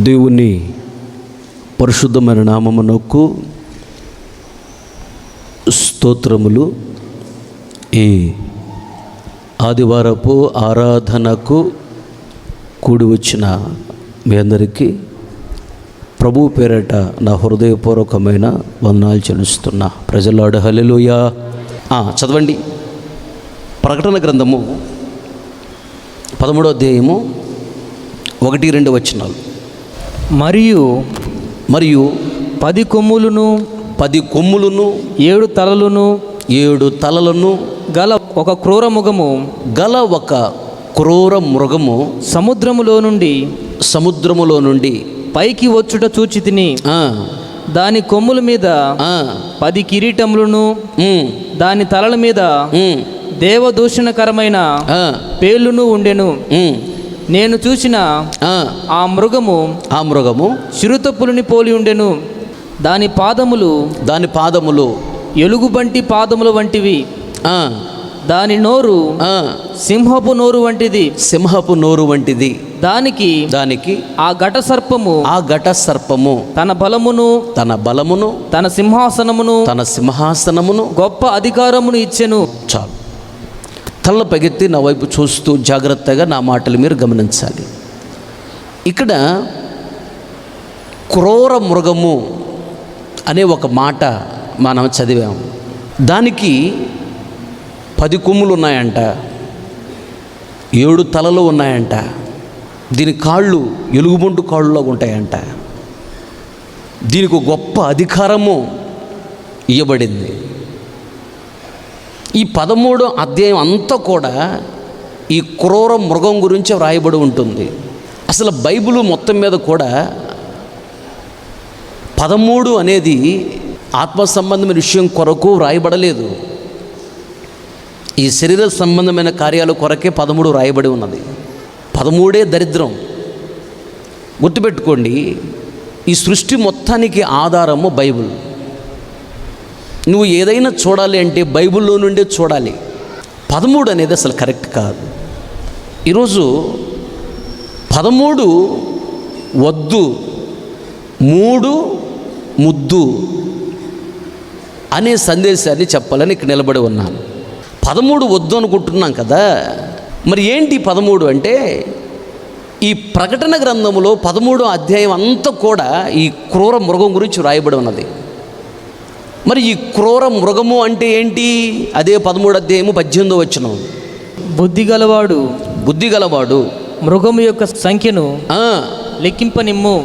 దేవుని పరిశుద్ధమైన నామమునకు స్తోత్రములు. ఈ ఆదివారపు ఆరాధనకు కూడి వచ్చిన మీ అందరికీ ప్రభు పేరట నా హృదయపూర్వకమైన వందనాలు చెల్లిస్తున్నా. ప్రజలాడు హల్లెలూయా. చదవండి. ప్రకటన గ్రంథము 13వ అధ్యాయము 1-2 వచనాలు. మరియు 10 కొమ్ములను 7 తలలను గల ఒక క్రూర మృగము సముద్రములో నుండి పైకి వచ్చుట చూచితిని. దాని కొమ్ముల మీద 10 కిరీటములను, దాని తలల మీద దేవదూషణకరమైన పేర్లును ఉండెను. నేను చూసిన ఆ మృగము చిరుతపులిని పోలి ఉండెను. దాని పాదములు ఎలుగుబంటి పాదముల వంటివి. దాని నోరు సింహపు నోరు వంటిది. దానికి ఆ ఘట సర్పము తన బలమును తన సింహాసనమును గొప్ప అధికారమును ఇచ్చెను. చాలు. తల పగెత్తి నా వైపు చూస్తూ జాగ్రత్తగా నా మాటలు మీరు గమనించాలి. ఇక్కడ క్రూర మృగము అనే ఒక మాట మనం చదివాము. దానికి 10 కొమ్ములు ఉన్నాయంట, 7 తలలు ఉన్నాయంట. దీని కాళ్ళు ఎలుగుబంటు కాళ్ళులాగా ఉంటాయంట. దీనికి గొప్ప అధికారము ఇవ్వబడింది. ఈ 13వ అధ్యాయం అంతా కూడా ఈ క్రూర మృగం గురించి వ్రాయబడి ఉంటుంది. అసలు బైబిల్ మొత్తం మీద కూడా 13 అనేది ఆత్మ సంబంధమైన విషయం కొరకు వ్రాయబడలేదు. ఈ శరీర సంబంధమైన కార్యాల కొరకే 13 వ్రాయబడి ఉన్నది. 13 దరిద్రం. గుర్తుపెట్టుకోండి, ఈ సృష్టి మొత్తానికి ఆధారము బైబిల్. నువ్వు ఏదైనా చూడాలి అంటే బైబిల్లో నుండే చూడాలి. 13 అనేది అసలు కరెక్ట్ కాదు. ఈరోజు 13 వద్దు, 3 ముద్దు అనే సందేశాన్ని చెప్పాలని ఇక్కడ నిలబడి ఉన్నాను. 13 వద్దు అనుకుంటున్నాం కదా. మరి ఏంటి 13 అంటే, ఈ ప్రకటన గ్రంథంలో 13వ అధ్యాయం అంతా కూడా ఈ క్రూర మృగం గురించి వ్రాయబడి ఉన్నది. మరి ఈ క్రూర మృగము అంటే ఏంటి? అదే 13వ అధ్యాయము 18వ వచనం. బుద్ధిగలవాడు మృగము యొక్క సంఖ్యను లెక్కింపనిమ్ము.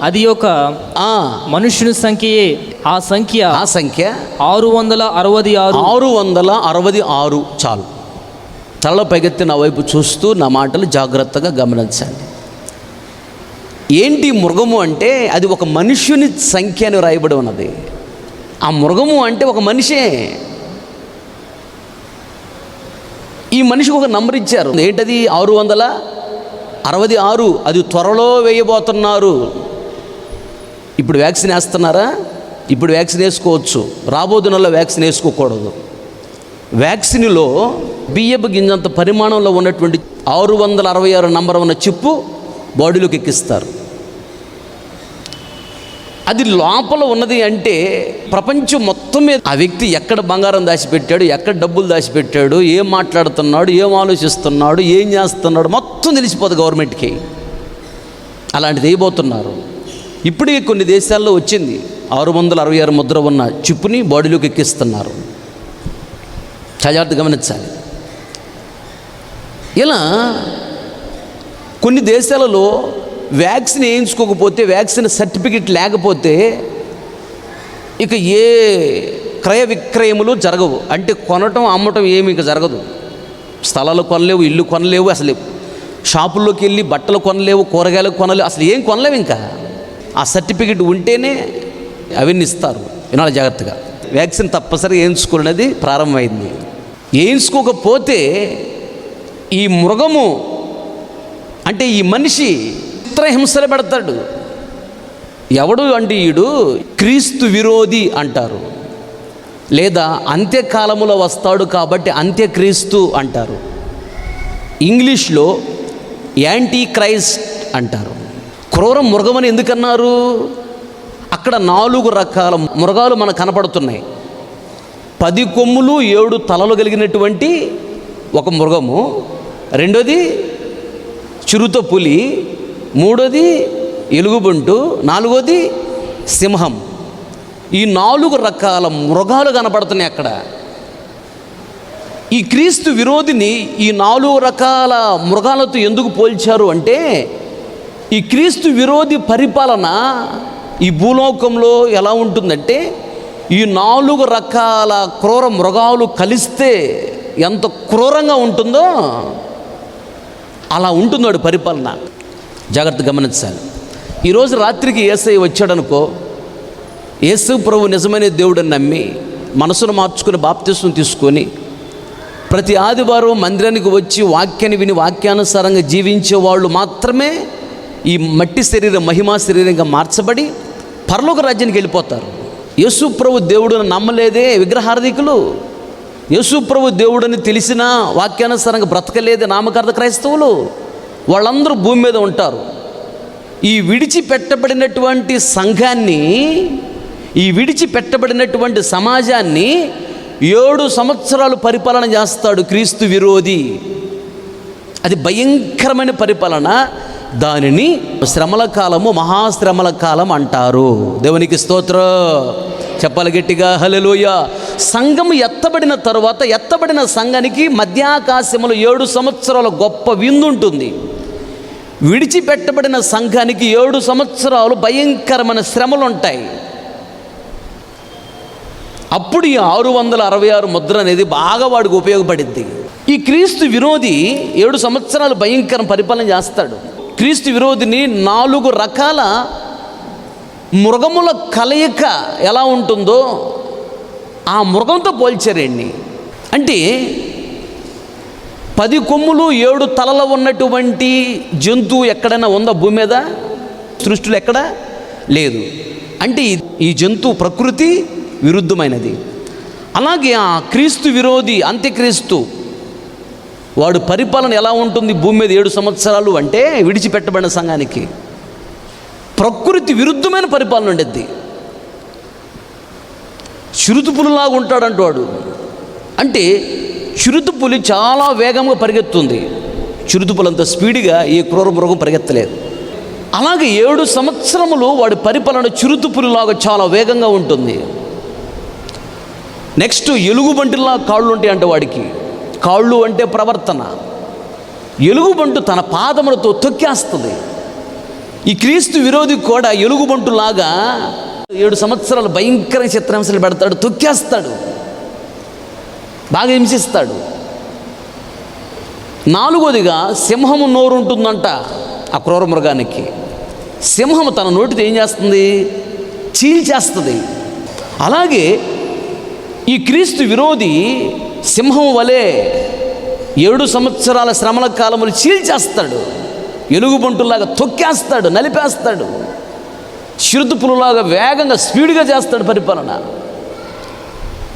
అది ఒక మనుష్యుని సంఖ్యయే. ఆ సంఖ్య 666. చాలు. తల పైకెత్తి నా వైపు చూస్తూ నా మాటలు జాగ్రత్తగా గమనించండి. ఏంటి మృగము అంటే? అది ఒక మనుష్యుని సంఖ్య అని రాయబడి ఉన్నది. ఆ మృగము అంటే ఒక మనిషే. ఈ మనిషికి ఒక నంబర్ ఇచ్చారు. ఏంటది? 666. అది త్వరలో వేయబోతున్నారు. ఇప్పుడు వ్యాక్సిన్ వేస్తున్నారా? ఇప్పుడు వ్యాక్సిన్ వేసుకోవచ్చు. రాబోదు నెలలో వ్యాక్సిన్ వేసుకోకూడదు. వ్యాక్సిన్లో బియ్యపు గింజంత పరిమాణంలో ఉన్నటువంటి 666 నంబర్ ఉన్న చిప్పు బాడీలోకి ఎక్కిస్తారు. అది లోపల ఉన్నది అంటే ప్రపంచం మొత్తం మీద ఆ వ్యక్తి ఎక్కడ బంగారం దాచిపెట్టాడు, ఎక్కడ డబ్బులు దాచిపెట్టాడు, ఏం మాట్లాడుతున్నాడు, ఏం ఆలోచిస్తున్నాడు, ఏం చేస్తున్నాడు మొత్తం తెలిసిపోతుంది గవర్నమెంట్కి. అలాంటిది వేయబోతున్నారు. ఇప్పుడే కొన్ని దేశాల్లో వచ్చింది. 666 ముద్ర ఉన్న చిప్పుని బాడీలోకి ఎక్కిస్తున్నారు. జాగ్రత్త గమనించాలి. ఇలా కొన్ని దేశాలలో వ్యాక్సిన్ వేయించుకోకపోతే, వ్యాక్సిన్ సర్టిఫికెట్ లేకపోతే ఇక ఏ క్రయ విక్రయములు జరగవు. అంటే కొనటం అమ్మటం ఏమి ఇక జరగదు. స్థలాలు కొనలేవు, ఇల్లు కొనలేవు, అసలు షాపుల్లోకి వెళ్ళి బట్టలు కొనలేవు, కూరగాయలు కొనలేవు, అసలు ఏం కొనలేవు. ఇంకా ఆ సర్టిఫికెట్ ఉంటేనే అవన్నీ ఇస్తారు. వినాలి జాగ్రత్తగా. వ్యాక్సిన్ తప్పనిసరిగా వేయించుకున్నది ప్రారంభమైంది. వేయించుకోకపోతే ఈ మృగము అంటే ఈ మనిషి చిత్రహింసలు పెడతాడు. ఎవడు అంటే ఈడు క్రీస్తు విరోధి అంటారు, లేదా అంత్యకాలములో వస్తాడు కాబట్టి అంత్యక్రీస్తు అంటారు. ఇంగ్లీష్లో యాంటీ క్రైస్ట్ అంటారు. క్రూర మృగమని ఎందుకన్నారు? అక్కడ 4 రకాల మృగాలు మనకు కనపడుతున్నాయి. 10 కొమ్ములు 7 తలలు కలిగినటువంటి ఒక మృగము, రెండోది చిరుత పులి, మూడోది ఎలుగుబంటు, నాలుగోది సింహం. ఈ 4 రకాల మృగాలు కనపడుతున్నాయి అక్కడ. ఈ క్రీస్తు విరోధిని ఈ 4 రకాల మృగాలతో ఎందుకు పోల్చారు అంటే, ఈ క్రీస్తు విరోధి పరిపాలన ఈ భూలోకంలో ఎలా ఉంటుందంటే, ఈ 4 రకాల క్రూర మృగాలు కలిస్తే ఎంత క్రూరంగా ఉంటుందో అలా ఉంటుందో పరిపాలన. జాగ్రత్త గమనించాలి. ఈరోజు రాత్రికి యేసయ్య వచ్చాడనుకో, యేసు ప్రభు నిజమైన దేవుడని నమ్మి మనసును మార్చుకుని బాప్తిస్మం తీసుకొని ప్రతి ఆదివారం మందిరానికి వచ్చి వాక్యాన్ని విని వాక్యానుసారంగా జీవించే వాళ్ళు మాత్రమే ఈ మట్టి శరీరం మహిమా శరీరంగా మార్చబడి పరలోక రాజ్యానికి వెళ్ళిపోతారు. యేసు ప్రభు దేవుడిని నమ్మలేదే విగ్రహార్థికులు, యేసు ప్రభు దేవుడని తెలిసినా వాక్యానుసారంగా బ్రతకలేదే నామకార్థ క్రైస్తవులు, వాళ్ళందరూ భూమి మీద ఉంటారు. ఈ విడిచిపెట్టబడినటువంటి సంఘాన్ని, ఈ విడిచిపెట్టబడినటువంటి సమాజాన్ని 7 సంవత్సరాలు పరిపాలన చేస్తాడు క్రీస్తు విరోధి. అది భయంకరమైన పరిపాలన. దానిని శ్రమల కాలము, మహాశ్రమల కాలం అంటారు. దేవునికి స్తోత్రం చెప్పాలి గట్టిగా, హల్లెలూయా. సంఘం ఎత్తబడిన తరువాత ఎత్తబడిన సంఘానికి మధ్యాకాశములో 7 సంవత్సరాల గొప్ప విందు ఉంటుంది. విడిచిపెట్టబడిన సంఘానికి 7 సంవత్సరాలు భయంకరమైన శ్రమలు ఉంటాయి. అప్పుడు ఈ 666 ముద్ర అనేది బాగా వాడికి ఉపయోగపడింది. ఈ క్రీస్తు విరోధి 7 సంవత్సరాలు భయంకర పరిపాలన చేస్తాడు. క్రీస్తు విరోధిని 4 రకాల మృగముల కలయిక ఎలా ఉంటుందో ఆ మృగంతో పోల్చారండి. అంటే 10 కొమ్ములు 7 తలలు ఉన్నటువంటి జంతువు ఎక్కడైనా ఉందా భూమి మీద? సృష్టిలో ఎక్కడ లేదు. అంటే ఈ జంతువు ప్రకృతి విరుద్ధమైనది. అలాగే ఆ క్రీస్తు విరోధి అంత్యక్రీస్తు వాడు పరిపాలన ఎలా ఉంటుంది భూమి మీద 7 సంవత్సరాలు అంటే, విడిచిపెట్టబడిన సంఘానికి ప్రకృతి విరుద్ధమైన పరిపాలన ఉండేది. చిరుతపులిలాగా ఉంటాడంట వాడు. అంటే చిరుతపులి చాలా వేగంగా పరిగెత్తుంది, చిరుతపులి అంత స్పీడ్గా ఏ క్రూర మృగం పరిగెత్తలేదు. అలాగే 7 సంవత్సరములు వాడి పరిపాలన చిరుతపులిలాగా చాలా వేగంగా ఉంటుంది. నెక్స్ట్ ఎలుగుబంటిలా కాళ్ళు ఉంటాయి అంటే వాడికి. కాళ్ళు అంటే ప్రవర్తన. ఎలుగుబంటు తన పాదములతో తొక్కేస్తుంది. ఈ క్రీస్తు విరోధి కూడా ఎలుగుబంటులాగా 7 సంవత్సరాలు భయంకర చిత్రహింసలు పెడతాడు, తొక్కేస్తాడు, బాగా హింసిస్తాడు. 4వదిగా సింహము నోరు ఉంటుందంట ఆ క్రూర మృగానికి. సింహము తన నోటితో ఏం చేస్తుంది? చీల్చేస్తుంది. అలాగే ఈ క్రీస్తు విరోధి సింహం వలె 7 సంవత్సరాల శ్రమల కాలములు చీల్చేస్తాడు, ఎలుగుబంటులాగా తొక్కేస్తాడు, నలిపేస్తాడు, చిరుతపులులాగా వేగంగా స్పీడ్గా చేస్తాడు పరిపాలన.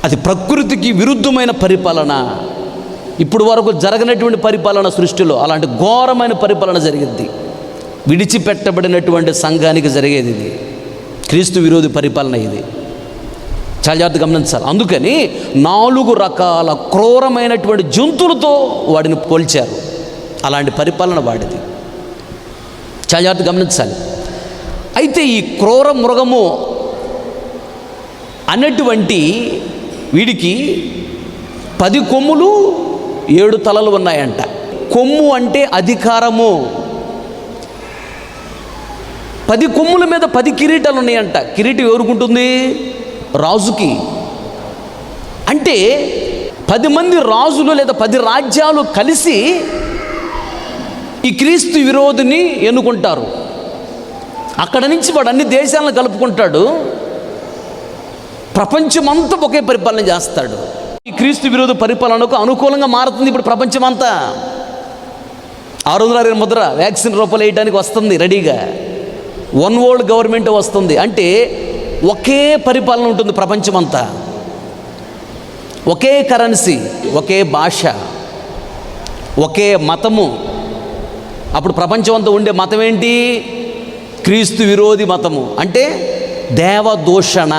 అది ప్రకృతికి విరుద్ధమైన పరిపాలన. ఇప్పుడు వరకు జరగనటువంటి పరిపాలన సృష్టిలో అలాంటి ఘోరమైన పరిపాలన జరిగింది. విడిచిపెట్టబడినటువంటి సంఘానికి జరిగేది ఇది క్రీస్తు విరోధి పరిపాలన. ఇది చాలా జాగ్రత్తగా గమనించాలి. అందుకని 4 రకాల క్రూరమైనటువంటి జంతువులతో వాడిని పోల్చారు. అలాంటి పరిపాలన వాడిది. చాలా జాగ్రత్తగా గమనించాలి. అయితే ఈ క్రూర మృగము అన్నటువంటి వీడికి 10 కొమ్ములు 7 తలలు ఉన్నాయంట. కొమ్ము అంటే అధికారము. 10 కొమ్ముల మీద 10 కిరీటాలు ఉన్నాయంట. కిరీటం ఎవరుకుంటుంది? రాజుకి. అంటే 10 మంది రాజులు లేదా 10 రాజ్యాలు కలిసి ఈ క్రీస్తు విరోధిని ఎన్నుకుంటారు. అక్కడ నుంచి వాడు అన్ని దేశాలను కలుపుకుంటాడు, ప్రపంచమంతా ఒకే పరిపాలన చేస్తాడు. ఈ క్రీస్తు విరోధ పరిపాలనకు అనుకూలంగా మారుతుంది ఇప్పుడు ప్రపంచమంతా. 660 ముద్ర వ్యాక్సిన్ రూపాయలు వేయడానికి వస్తుంది రెడీగా. 1 వరల్డ్ గవర్నమెంట్ వస్తుంది. అంటే ఒకే పరిపాలన ఉంటుంది ప్రపంచమంతా, ఒకే కరెన్సీ, ఒకే భాష, ఒకే మతము. అప్పుడు ప్రపంచం అంతా ఉండే మతం ఏంటి? క్రీస్తు విరోధి మతము అంటే దేవదూషణ.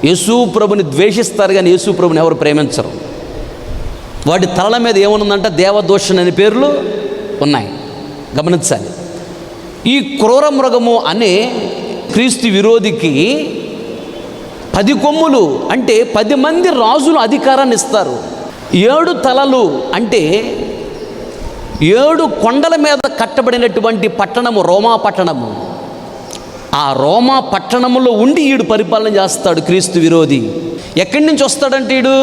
యేసు ప్రభుని ద్వేషిస్తారు కానీ యేసు ప్రభుని ఎవరు ప్రేమించరు. వాటి తలల మీద ఏముందంటే దేవదూషణ అనే పేర్లు ఉన్నాయి, గమనించాలి. ఈ క్రూర మృగము అనే క్రీస్తు విరోధికి 10 కొమ్ములు అంటే 10 మంది రాజులు అధికారాన్ని ఇస్తారు. 7 తలలు అంటే 7 కొండల మీద కట్టబడినటువంటి పట్టణము రోమా పట్టణము. ఆ రోమా పట్టణములో ఉండి ఈడు పరిపాలన చేస్తాడు క్రీస్తు విరోధి. ఎక్కడి నుంచి వస్తాడంటే ఈడు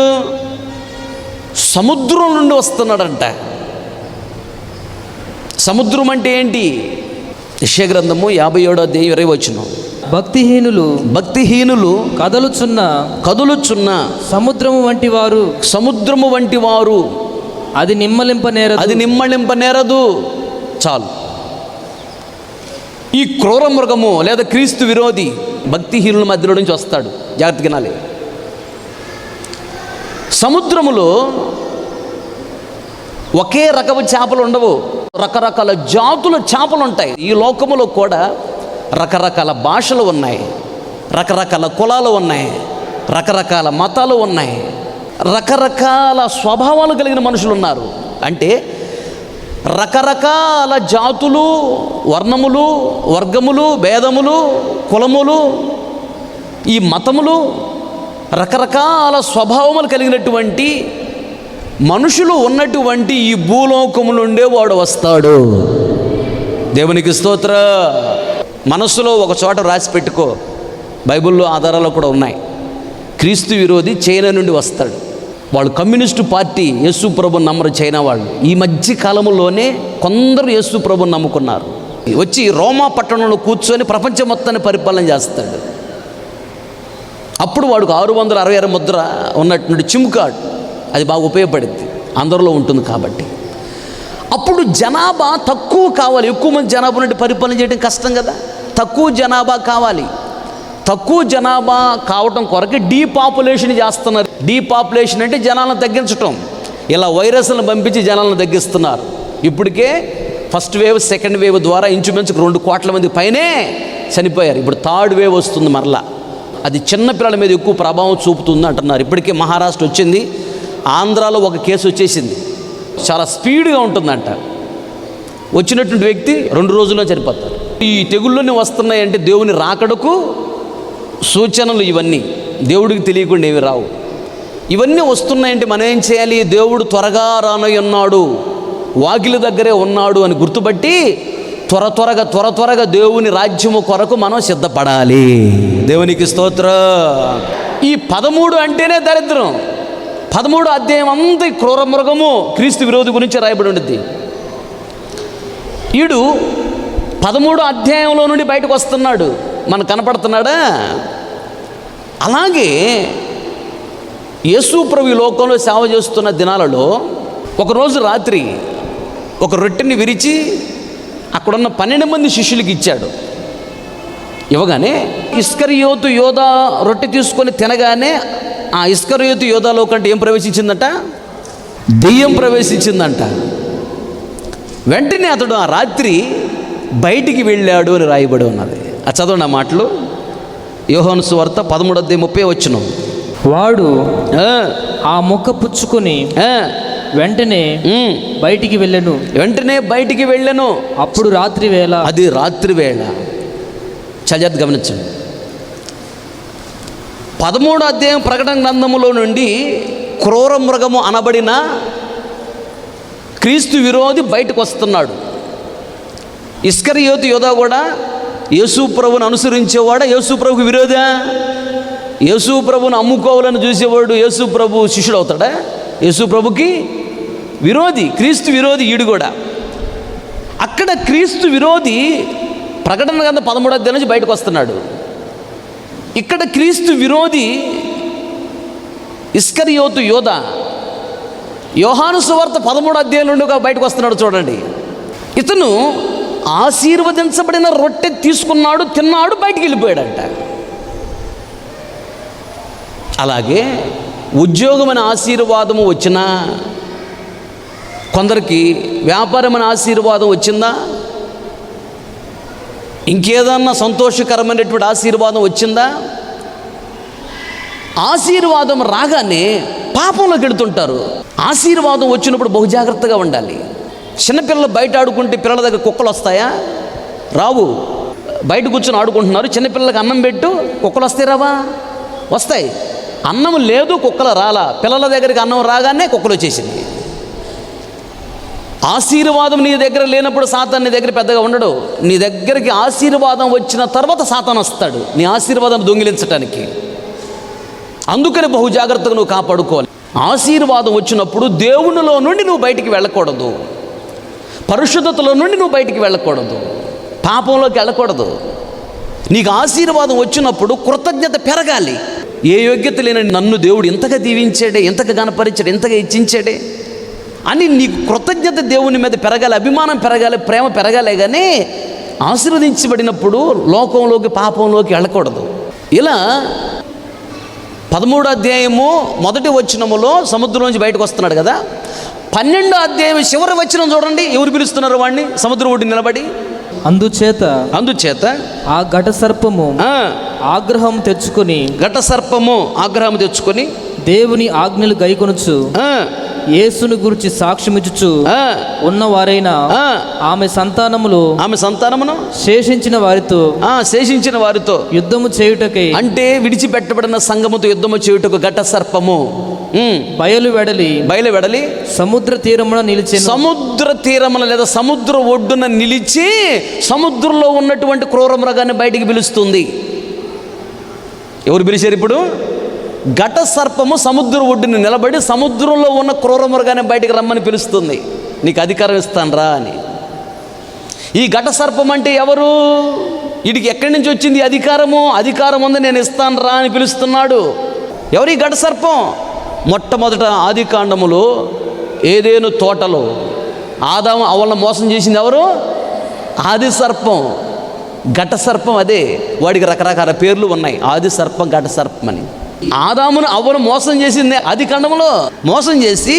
సముద్రం నుండి వస్తున్నాడంట. సముద్రం అంటే ఏంటి? యెషయా గ్రంథము 57వ అధ్యాయం 20వ వచనం. భక్తిహీనులు కదులుచున్న సముద్రము వంటి వారు అది నిమ్మలింపనేరదు. చాలు. ఈ క్రూర మృగము లేదా క్రీస్తు విరోధి భక్తిహీనుల మధ్యలో నుంచి వస్తాడు. జాగ్రత్తగా వినాలి. సముద్రములో ఒకే రకపు చేపలు ఉండవు, రకరకాల జాతుల చేపలు ఉంటాయి. ఈ లోకములో కూడా రకరకాల భాషలు ఉన్నాయి, రకరకాల కులాలు ఉన్నాయి, రకరకాల మతాలు ఉన్నాయి, రకరకాల స్వభావాలు కలిగిన మనుషులు ఉన్నారు. అంటే రకరకాల జాతులు, వర్ణములు, వర్గములు, భేదములు, కులములు, ఈ మతములు, రకరకాల స్వభావములు కలిగినటువంటి మనుషులు ఉన్నటువంటి ఈ భూలోకము నుండే వాడు వస్తాడు. దేవునికి స్తోత్ర. మనస్సులో ఒక చోట రాసి పెట్టుకో, బైబిల్లో ఆధారాలు కూడా ఉన్నాయి. క్రీస్తు విరోధి చైనా నుండి వస్తాడు. వాళ్ళు కమ్యూనిస్టు పార్టీ, యేసు ప్రభుని నమ్మరు చైనా వాళ్ళు. ఈ మధ్య కాలంలోనే కొందరు యేసు ప్రభుని నమ్ముకున్నారు. వచ్చి రోమా పట్టణంలో కూర్చొని ప్రపంచం మొత్తాన్ని పరిపాలన చేస్తాడు. అప్పుడు వాడికి 666 ముద్ర ఉన్నటువంటి సిమ్ కార్డ్, అది బాగా ఉపయోగపడుద్ది, అందరిలో ఉంటుంది కాబట్టి. అప్పుడు జనాభా తక్కువ కావాలి. ఎక్కువ మంది జనాభా నుండి పరిపాలన చేయడం కష్టం కదా. తక్కువ జనాభా కావాలి. తక్కువ జనాభా కావటం కొరకు డీపాపులేషన్ చేస్తున్నారు. డీపాపులేషన్ అంటే జనాలను తగ్గించటం. ఇలా వైరస్లను పంపించి జనాలను తగ్గిస్తున్నారు. ఇప్పటికే ఫస్ట్ వేవ్, సెకండ్ వేవ్ ద్వారా ఇంచుమించుకు 2 కోట్ల మంది పైనే చనిపోయారు. ఇప్పుడు థర్డ్ వేవ్ వస్తుంది మరలా. అది చిన్నపిల్లల మీద ఎక్కువ ప్రభావం చూపుతుంది అంటున్నారు. ఇప్పటికే మహారాష్ట్ర వచ్చింది, ఆంధ్రాలో ఒక కేసు వచ్చేసింది. చాలా స్పీడ్గా ఉంటుందంట. వచ్చినటువంటి వ్యక్తి 2 రోజుల్లో చనిపోతారు. ఈ తెగుళ్ళని వస్తున్నాయంటే దేవుని రాకడకు సూచనలు. ఇవన్నీ దేవుడికి తెలియకుండా ఏమి రావు. ఇవన్నీ వస్తున్నాయంటే మనం ఏం చేయాలి? దేవుడు త్వరగా రానయ్యున్నాడు, వాకిలి దగ్గరే ఉన్నాడు అని గుర్తుపట్టి త్వరగా దేవుని రాజ్యము కొరకు మనం సిద్ధపడాలి. దేవునికి స్తోత్ర. ఈ 13 అంటేనే దరిద్రం. 13వ అధ్యాయం అంతా ఈ క్రూర మృగము క్రీస్తు విరోధి గురించి రాయబడి ఉంటుంది. ఈడు 13వ అధ్యాయంలో నుండి బయటకు వస్తున్నాడు, మనకు కనపడుతున్నాడా? అలాగే యేసు ప్రభు లోకంలో సేవ చేస్తున్న దినాలలో ఒకరోజు రాత్రి ఒక రొట్టెని విరిచి అక్కడున్న 12 మంది శిష్యులకి ఇచ్చాడు. ఇవ్వగానే ఇస్కరియోతు యోధా రొట్టె తీసుకొని తినగానే ఆ ఇస్కరియోతు యోధాలో కంటే ఏం ప్రవేశించిందంట? దెయ్యం ప్రవేశించిందంట. వెంటనే అతడు ఆ రాత్రి బయటికి వెళ్ళాడు అని రాయబడి ఉన్నది. ఆ చదవండి ఆ మాటలు. యోహాను సువార్త 13:30 వచనం. వాడు ఆ ముక్క పుచ్చుకొని వెంటనే బయటికి వెళ్ళెను. అప్పుడు రాత్రి వేళ. అది రాత్రి వేళ. చదివి గమనించండి. 13వ అధ్యాయం ప్రకటన గ్రంథములో నుండి క్రూర మృగము అనబడిన క్రీస్తు విరోధి బయటకు వస్తున్నాడు. ఇస్కరియోతు యోధా కూడా యేసు ప్రభువును అనుసరించేవాడా? యేసు ప్రభుకు విరోధా? యేసు ప్రభువును అమ్ముకోవాలని చూసేవాడు యేసు ప్రభు శిష్యుడు అవుతాడా? యేసు ప్రభుకి విరోధి, క్రీస్తు విరోధి ఈడు కూడా. అక్కడ క్రీస్తు విరోధి ప్రకటన గ్రంథం 13వ అధ్యాయం నుంచి బయటకు వస్తున్నాడు. ఇక్కడ క్రీస్తు విరోధి ఇస్కరియోతు యోధా యోహాను సువార్త 13వ అధ్యాయం నుండి బయటకు వస్తున్నాడు. చూడండి, ఇతను ఆశీర్వదించబడిన రొట్టె తీసుకున్నాడు, తిన్నాడు, బయటికి వెళ్ళిపోయాడంట. అలాగే ఉద్యోగమైన ఆశీర్వాదము వచ్చినా, కొందరికి వ్యాపారమైన ఆశీర్వాదం వచ్చిందా, ఇంకేదన్నా సంతోషకరమైనటువంటి ఆశీర్వాదం వచ్చిందా? ఆశీర్వాదం రాగానే పాపంలోకి వెళుతుంటారు. ఆశీర్వాదం వచ్చినప్పుడు బహు జాగ్రత్తగా ఉండాలి. చిన్నపిల్లలు బయట ఆడుకుంటే పిల్లల దగ్గర కుక్కలు వస్తాయా? రావు. బయట కూర్చొని ఆడుకుంటున్నారు, చిన్నపిల్లలకి అన్నం పెట్టు, కుక్కలు వస్తాయి రావా? వస్తాయి. అన్నం లేదు, కుక్కలు రాలా. పిల్లల దగ్గరికి అన్నం రాగానే కుక్కలు వచ్చేసింది. ఆశీర్వాదం నీ దగ్గర లేనప్పుడు సాతాను నీ దగ్గర పెద్దగా ఉండడు. నీ దగ్గరికి ఆశీర్వాదం వచ్చిన తర్వాత సాతాను వస్తాడు నీ ఆశీర్వాదం దొంగిలించటానికి. అందుకని బహు జాగ్రత్తగా నువ్వు కాపాడుకోవాలి. ఆశీర్వాదం వచ్చినప్పుడు దేవునిలో నుండి నువ్వు బయటికి వెళ్ళకూడదు, పరిశుద్ధతలో నుండి నువ్వు బయటికి వెళ్ళకూడదు, పాపంలోకి వెళ్ళకూడదు. నీకు ఆశీర్వాదం వచ్చినప్పుడు కృతజ్ఞత పెరగాలి. ఏ యోగ్యత లేని నన్ను దేవుడు ఇంతగా దీవించాడే, ఇంతగా గణపరిచాడు, ఇంతగా ఇచ్చించాడే అని నీకు కృతజ్ఞత దేవుని మీద పెరగాలి, అభిమానం పెరగాలి, ప్రేమ పెరగాలే. కానీ ఆశీర్వదించబడినప్పుడు లోకంలోకి పాపంలోకి వెళ్ళకూడదు. ఇలా 13వ అధ్యాయము 1వ వచనములో సముద్రం నుంచి బయటకు వస్తున్నాడు కదా. 12వ అధ్యాయం చివరి వచనం చూడండి, ఎవరు పిలుస్తున్నారు వాడిని? సముద్రం ఒడ్డు నిలబడి, అందుచేత ఆ ఘట సర్పము ఆగ్రహం తెచ్చుకొని దేవుని ఆజ్ఞలు గైకొనుచు యేసుని గురించి సాక్ష్యమిచ్చుచు ఉన్నవారైనా ఆమె సంతానమును శేషించిన వారితో యుద్ధము చేయుటకై, అంటే విడిచిపెట్టబడిన సంఘముతో యుద్ధము చేయుటకు ఘట సర్పము బయలు వెడలి సముద్ర తీరమున లేదా సముద్ర ఒడ్డున నిలిచి సముద్రంలో ఉన్నటువంటి క్రూర మృగాన్ని బయటికి పిలుస్తుంది. ఎవరు పిలిచారు ఇప్పుడు? ఘట సర్పము సముద్ర ఒడ్డుని నిలబడి సముద్రంలో ఉన్న క్రూర మృగాన్ని బయటికి రమ్మని పిలుస్తుంది. నీకు అధికారం ఇస్తాను రా అని. ఈ ఘట సర్పం అంటే ఎవరు? వీడికి ఎక్కడి నుంచి వచ్చింది అధికారము? అధికారం ఉంది, నేను ఇస్తాను రా అని పిలుస్తున్నాడు. ఎవరు ఈ ఘట సర్పం? మొట్టమొదట ఆది కాండములో ఏదేను తోటలో ఆదాము అవ్వలను మోసం చేసింది ఎవరు? ఆది సర్పం. ఘట సర్పం అదే. వాడికి రకరకాల పేర్లు ఉన్నాయి, ఆది సర్పం, ఘట సర్పం అని. ఆదామును అవ్వను మోసం చేసింది ఆది కాండములో. మోసం చేసి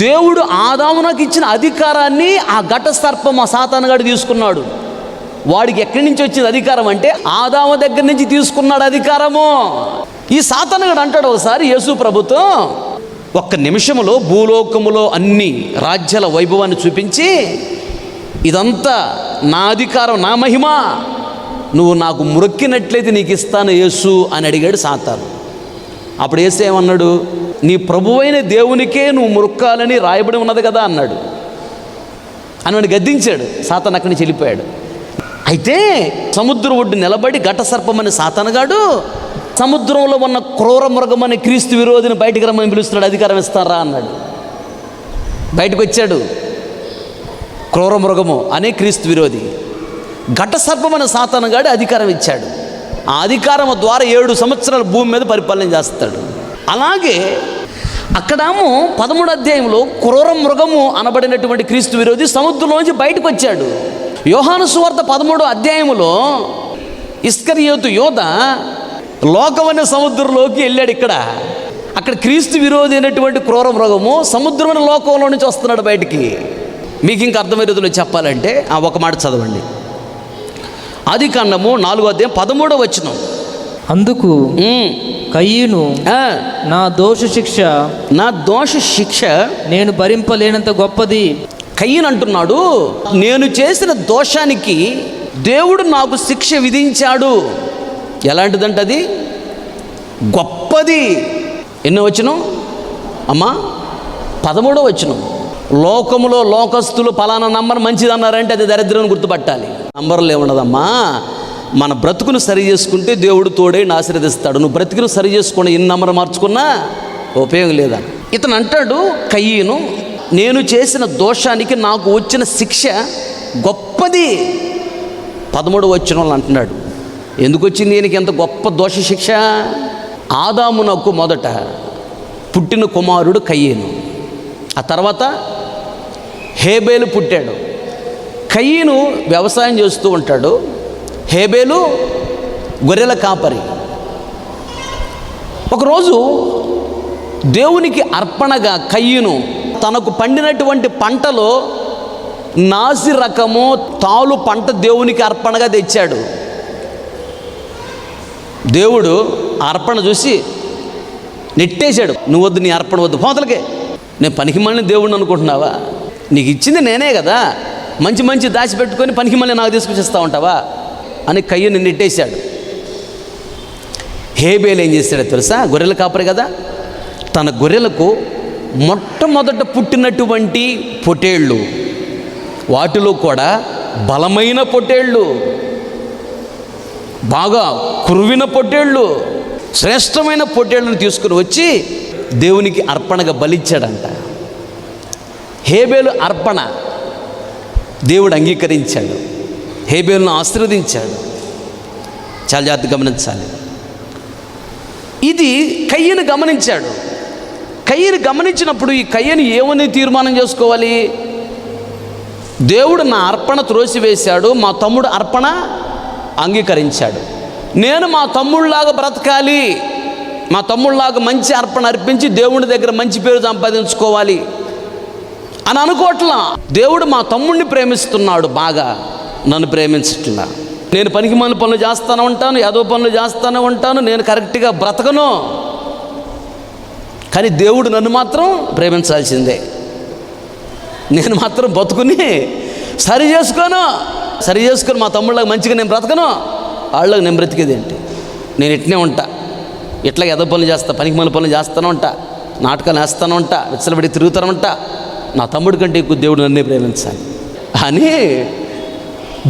దేవుడు ఆదామునకు ఇచ్చిన అధికారాన్ని ఆ ఘట సర్పం ఆ సాతానుగాడు తీసుకున్నాడు. వాడికి ఎక్కడి నుంచి వచ్చింది అధికారం అంటే ఆదాము దగ్గర నుంచి తీసుకున్నాడు అధికారము. ఈ సాతానుగాడు అంటాడు ఒకసారి యేసు ప్రభుతో, ఒక్క నిమిషంలో భూలోకములో అన్ని రాజ్యాల వైభవాన్ని చూపించి, ఇదంతా నా అధికారం, నా మహిమ, నువ్వు నాకు మొక్కినట్లయితే నీకు ఇస్తాను యేసు అని అడిగాడు సాతాను. అప్పుడు యేసు ఏమన్నాడు? నీ ప్రభువైన దేవునికే నువ్వు మొక్కాలని రాయబడి ఉన్నది కదా అన్నాడు. అని గద్దించాడు. సాతాను అక్కడి నుంచి వెళ్ళిపోయాడు. అయితే సముద్రం ఒడ్డు నిలబడి ఘట సర్పమని సాతానుగాడు సముద్రంలో ఉన్న క్రూర మృగమని క్రీస్తు విరోధిని బయటికి రమ్మని పిలుస్తున్నాడు. అధికారం ఇస్తారా అన్నాడు. బయటకు వచ్చాడు. క్రూర మృగము అనే క్రీస్తు విరోధి ఘట సర్పమని సాతానుగాడు అధికారం ఇచ్చాడు. ఆ అధికారం ద్వారా 7 సంవత్సరాలు భూమి మీద పరిపాలన చేస్తాడు. అలాగే అక్కడేమో 13వ అధ్యాయంలో క్రూర మృగము అనబడినటువంటి క్రీస్తు విరోధి సముద్రంలోంచి బయటకు వచ్చాడు. యోహాను సువార్త 13వ అధ్యాయములో ఇస్కరియోతు యోధ లోకమనే సముద్రంలోకి వెళ్ళాడు. అక్కడ క్రీస్తు విరోధి అయినటువంటి క్రూర మృగము సముద్రమైన లోకంలో నుంచి వస్తున్నాడు బయటికి. మీకు ఇంకా అర్థమయ్యే రీతిలో చెప్పాలంటే ఒక మాట చదవండి. ఆది కాండము 4వ అధ్యాయం 13వ వచనం. అందుకు కయీను, నా దోష శిక్ష నేను భరింపలేనంత గొప్పది. కయీను అంటున్నాడు, నేను చేసిన దోషానికి దేవుడు నాకు శిక్ష విధించాడు. ఎలాంటిదంటే అది గొప్పది. ఎన్నో వచనం అమ్మా? 13వ వచనం. లోకములో లోకస్తులు పలానా నంబర్ మంచిది అన్నారంటే అది దరిద్రం గుర్తుపట్టాలి. నంబర్లు ఏముండదమ్మా. మన బ్రతుకును సరి చేసుకుంటే దేవుడు తోడే ఆశీర్వదిస్తాడు. నువ్వు బ్రతుకును సరి చేసుకుని ఎన్ని నంబర్ మార్చుకున్నా ఉపయోగం లేదా. ఇతను అంటాడు కయీను, నేను చేసిన దోషానికి నాకు వచ్చిన శిక్ష గొప్పది. 13వ వచనంలో అంటున్నాడు. ఎందుకు వచ్చింది ఈయనకి ఎంత గొప్ప దోష శిక్ష? ఆదామునకు మొదట పుట్టిన కుమారుడు కయీను, ఆ తర్వాత హేబేలు పుట్టాడు. కయీను వ్యవసాయం చేస్తూ ఉంటాడు, హేబేలు గొర్రెల కాపరి. ఒకరోజు దేవునికి అర్పణగా కయీను తనకు పండినటువంటి పంటలో నాసి రకము తాలు పంట దేవునికి అర్పణగా తెచ్చాడు. దేవుడు అర్పణ చూసి నెట్టేశాడు. నువ్వు వద్దు, నీ అర్పణ వద్దు, పోతలకే. నేను పనికి మళ్ళీ దేవుడిని అనుకుంటున్నావా? నీకు ఇచ్చింది నేనే కదా, మంచి మంచి దాచిపెట్టుకొని పనికి మళ్ళీ నాకు తీసుకొచ్చిస్తా ఉంటావా అని కయ్యను నెట్టేశాడు. హేబేలు ఏం చేశాడో తెలుసా? గొర్రెల కాపరి కదా, తన గొర్రెలకు మొట్టమొదట పుట్టినటువంటి పొటేళ్ళు, వాటిలో కూడా బలమైన పొటేళ్ళు, బాగా కురువిన పొట్టేళ్ళు, శ్రేష్టమైన పొట్టేళ్ళను తీసుకుని వచ్చి దేవునికి అర్పణగా బలిచ్చాడంట. హేబేలు అర్పణ దేవుడు అంగీకరించాడు, హేబేలును ఆశీర్వదించాడు. చాలా జాగ్రత్తగా గమనించాలి. ఇది కయ్యను గమనించాడు. కయ్యను గమనించినప్పుడు ఈ కయ్యను ఏమని తీర్మానం చేసుకోవాలి? దేవుడు నా అర్పణ త్రోసివేశాడు, మా తమ్ముడు అర్పణ అంగీకరించాడు. నేను మా తమ్ముళ్ళలాగా బ్రతకాలి, మా తమ్ముళ్ళలాగా మంచి అర్పణ అర్పించి దేవుడి దగ్గర మంచి పేరు సంపాదించుకోవాలి అని అనుకోవట్లా. దేవుడు మా తమ్ముడిని ప్రేమిస్తున్నాడు, బాగా నన్ను ప్రేమించట్లా. నేను పనికిమాలిన పనులు చేస్తూనే ఉంటాను, ఏదో పనులు చేస్తూనే ఉంటాను, నేను కరెక్ట్గా బ్రతకను, కానీ దేవుడు నన్ను మాత్రం ప్రేమించాల్సిందే. నేను మాత్రం బతుకుని సరి చేసుకొని మా తమ్ముళ్ళకి మంచిగా నేను బ్రతకను, వాళ్ళకి నేను బ్రతికేది ఏంటి? నేను ఇట్నే ఉంటా, ఇట్లా ఏదో పనులు చేస్తా, పనికిమాలిన పనులు చేస్తూనే ఉంటా, నాటకాలు వేస్తూనే ఉంటా, విచ్చలబడి తిరుగుతూనే ఉంటా. నా తమ్ముడి కంటే ఎక్కువ దేవుడు నన్నే ప్రేమించాలి అని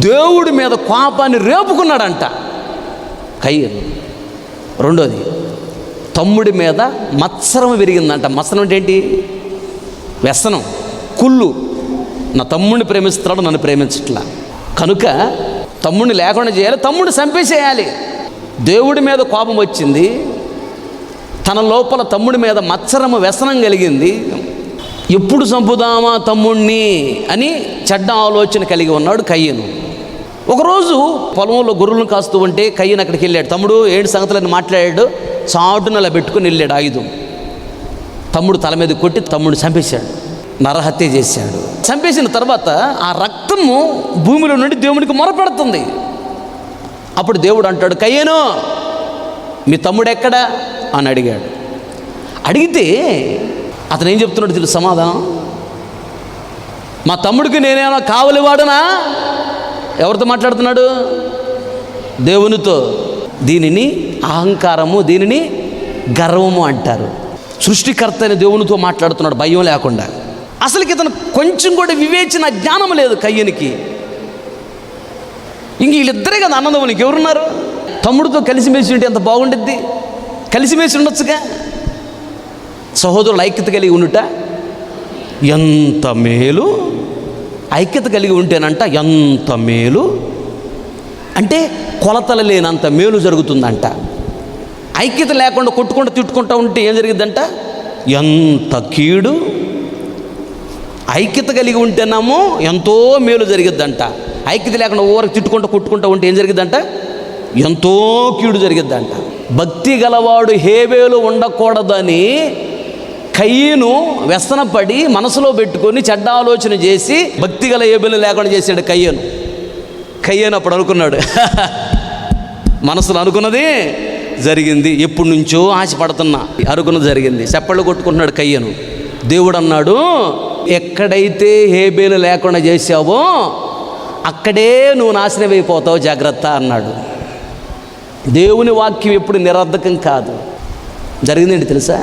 దేవుడి మీద కోపాన్ని రేపుకున్నాడంట కయ్యను. రెండోది, తమ్ముడి మీద మత్సరం విరిగిందంట. మత్సరం అంటే ఏంటి? వ్యసనం, కుళ్ళు. నా తమ్ముడిని ప్రేమిస్తున్నాడు, నన్ను ప్రేమించట్లా, కనుక తమ్ముడిని లేకుండా చేయాలి, తమ్ముడిని చంపేసేయాలి. దేవుడి మీద కోపం వచ్చింది, తన లోపల తమ్ముడి మీద మత్సరము వ్యసనం కలిగింది. ఎప్పుడు చంపుదామా తమ్ముడిని అని చెడ్డ ఆలోచన కలిగి ఉన్నాడు కయ్యను. ఒకరోజు పొలంలో గొర్రెలను కాస్తూ ఉంటే కయ్యను అక్కడికి వెళ్ళాడు. తమ్ముడు ఏంటి సంగతులని మాట్లాడాడు. చాటున అలా పెట్టుకుని వెళ్ళాడు ఆయుధం. తమ్ముడు తల మీద కొట్టి తమ్ముడిని చంపేశాడు, నరహత్య చేశాడు. చంపేసిన తర్వాత ఆ రక్తము భూమిలో నుండి దేవునికి మొరపెడుతుంది. అప్పుడు దేవుడు అంటాడు, కయ్యను మీ తమ్ముడు ఎక్కడా అని అడిగాడు. అడిగితే అతను ఏం చెప్తున్నాడు తెలుసు సమాధానం? మా తమ్ముడికి నేనేమన్నా కావలివాడనా? ఎవరితో మాట్లాడుతున్నాడు? దేవునితో. దీనిని అహంకారము, దీనిని గర్వము అంటారు. సృష్టికర్త అయిన దేవునితో మాట్లాడుతున్నాడు భయం లేకుండా. అసలుకి ఇతను కొంచెం కూడా వివేచన జ్ఞానం లేదు కయ్యనికి. ఇంక వీళ్ళిద్దరే కదా అన్నదమ్ములు, ఎవరున్నారు? తమ్ముడితో కలిసిమెలిసి ఉంటే ఎంత బాగుండిద్ది, కలిసిమెలిసి ఉండొచ్చుగా. సహోదరులు ఐక్యత కలిగి ఉండుట ఎంత మేలు. ఐక్యత కలిగి ఉంటేనంట ఎంత మేలు అంటే కొలతలు లేనంత మేలు జరుగుతుందంట. ఐక్యత లేకుండా కొట్టుకుంటూ తిట్టుకుంటూ ఉంటే ఏం జరిగిద్దంట? ఎంత కీడు. ఐక్యత కలిగి ఉంటేనేమో ఎంతో మేలు జరిగిద్దంట. ఐక్యత లేకుండా ఊరికి తిట్టుకుంటూ కొట్టుకుంటూ ఉంటే ఏం జరిగిద్దంట? ఎంతో కీడు జరిగిద్దంట. భక్తి గలవాడు హేబేలు ఉండకూడదని కయ్యను వ్యసనపడి మనసులో పెట్టుకొని చెడ్డ ఆలోచన చేసి భక్తి గల హేబేలు లేకుండా చేశాడు కయ్యను అప్పుడు అనుకున్నాడు, మనసులో అనుకున్నది జరిగింది, ఎప్పటి నుంచో ఆశపడుతున్నా, అనుకున్నది జరిగింది. చప్పళ్ళు కొట్టుకుంటున్నాడు కయ్యను. దేవుడు అన్నాడు, ఎక్కడైతే హేబేలు లేకుండా చేసావో అక్కడే నువ్వు నాశనం అయిపోతావు, జాగ్రత్త అన్నాడు. దేవుని వాక్యం ఎప్పుడు నిరర్ధకం కాదు. జరిగిందేంటి తెలుసా?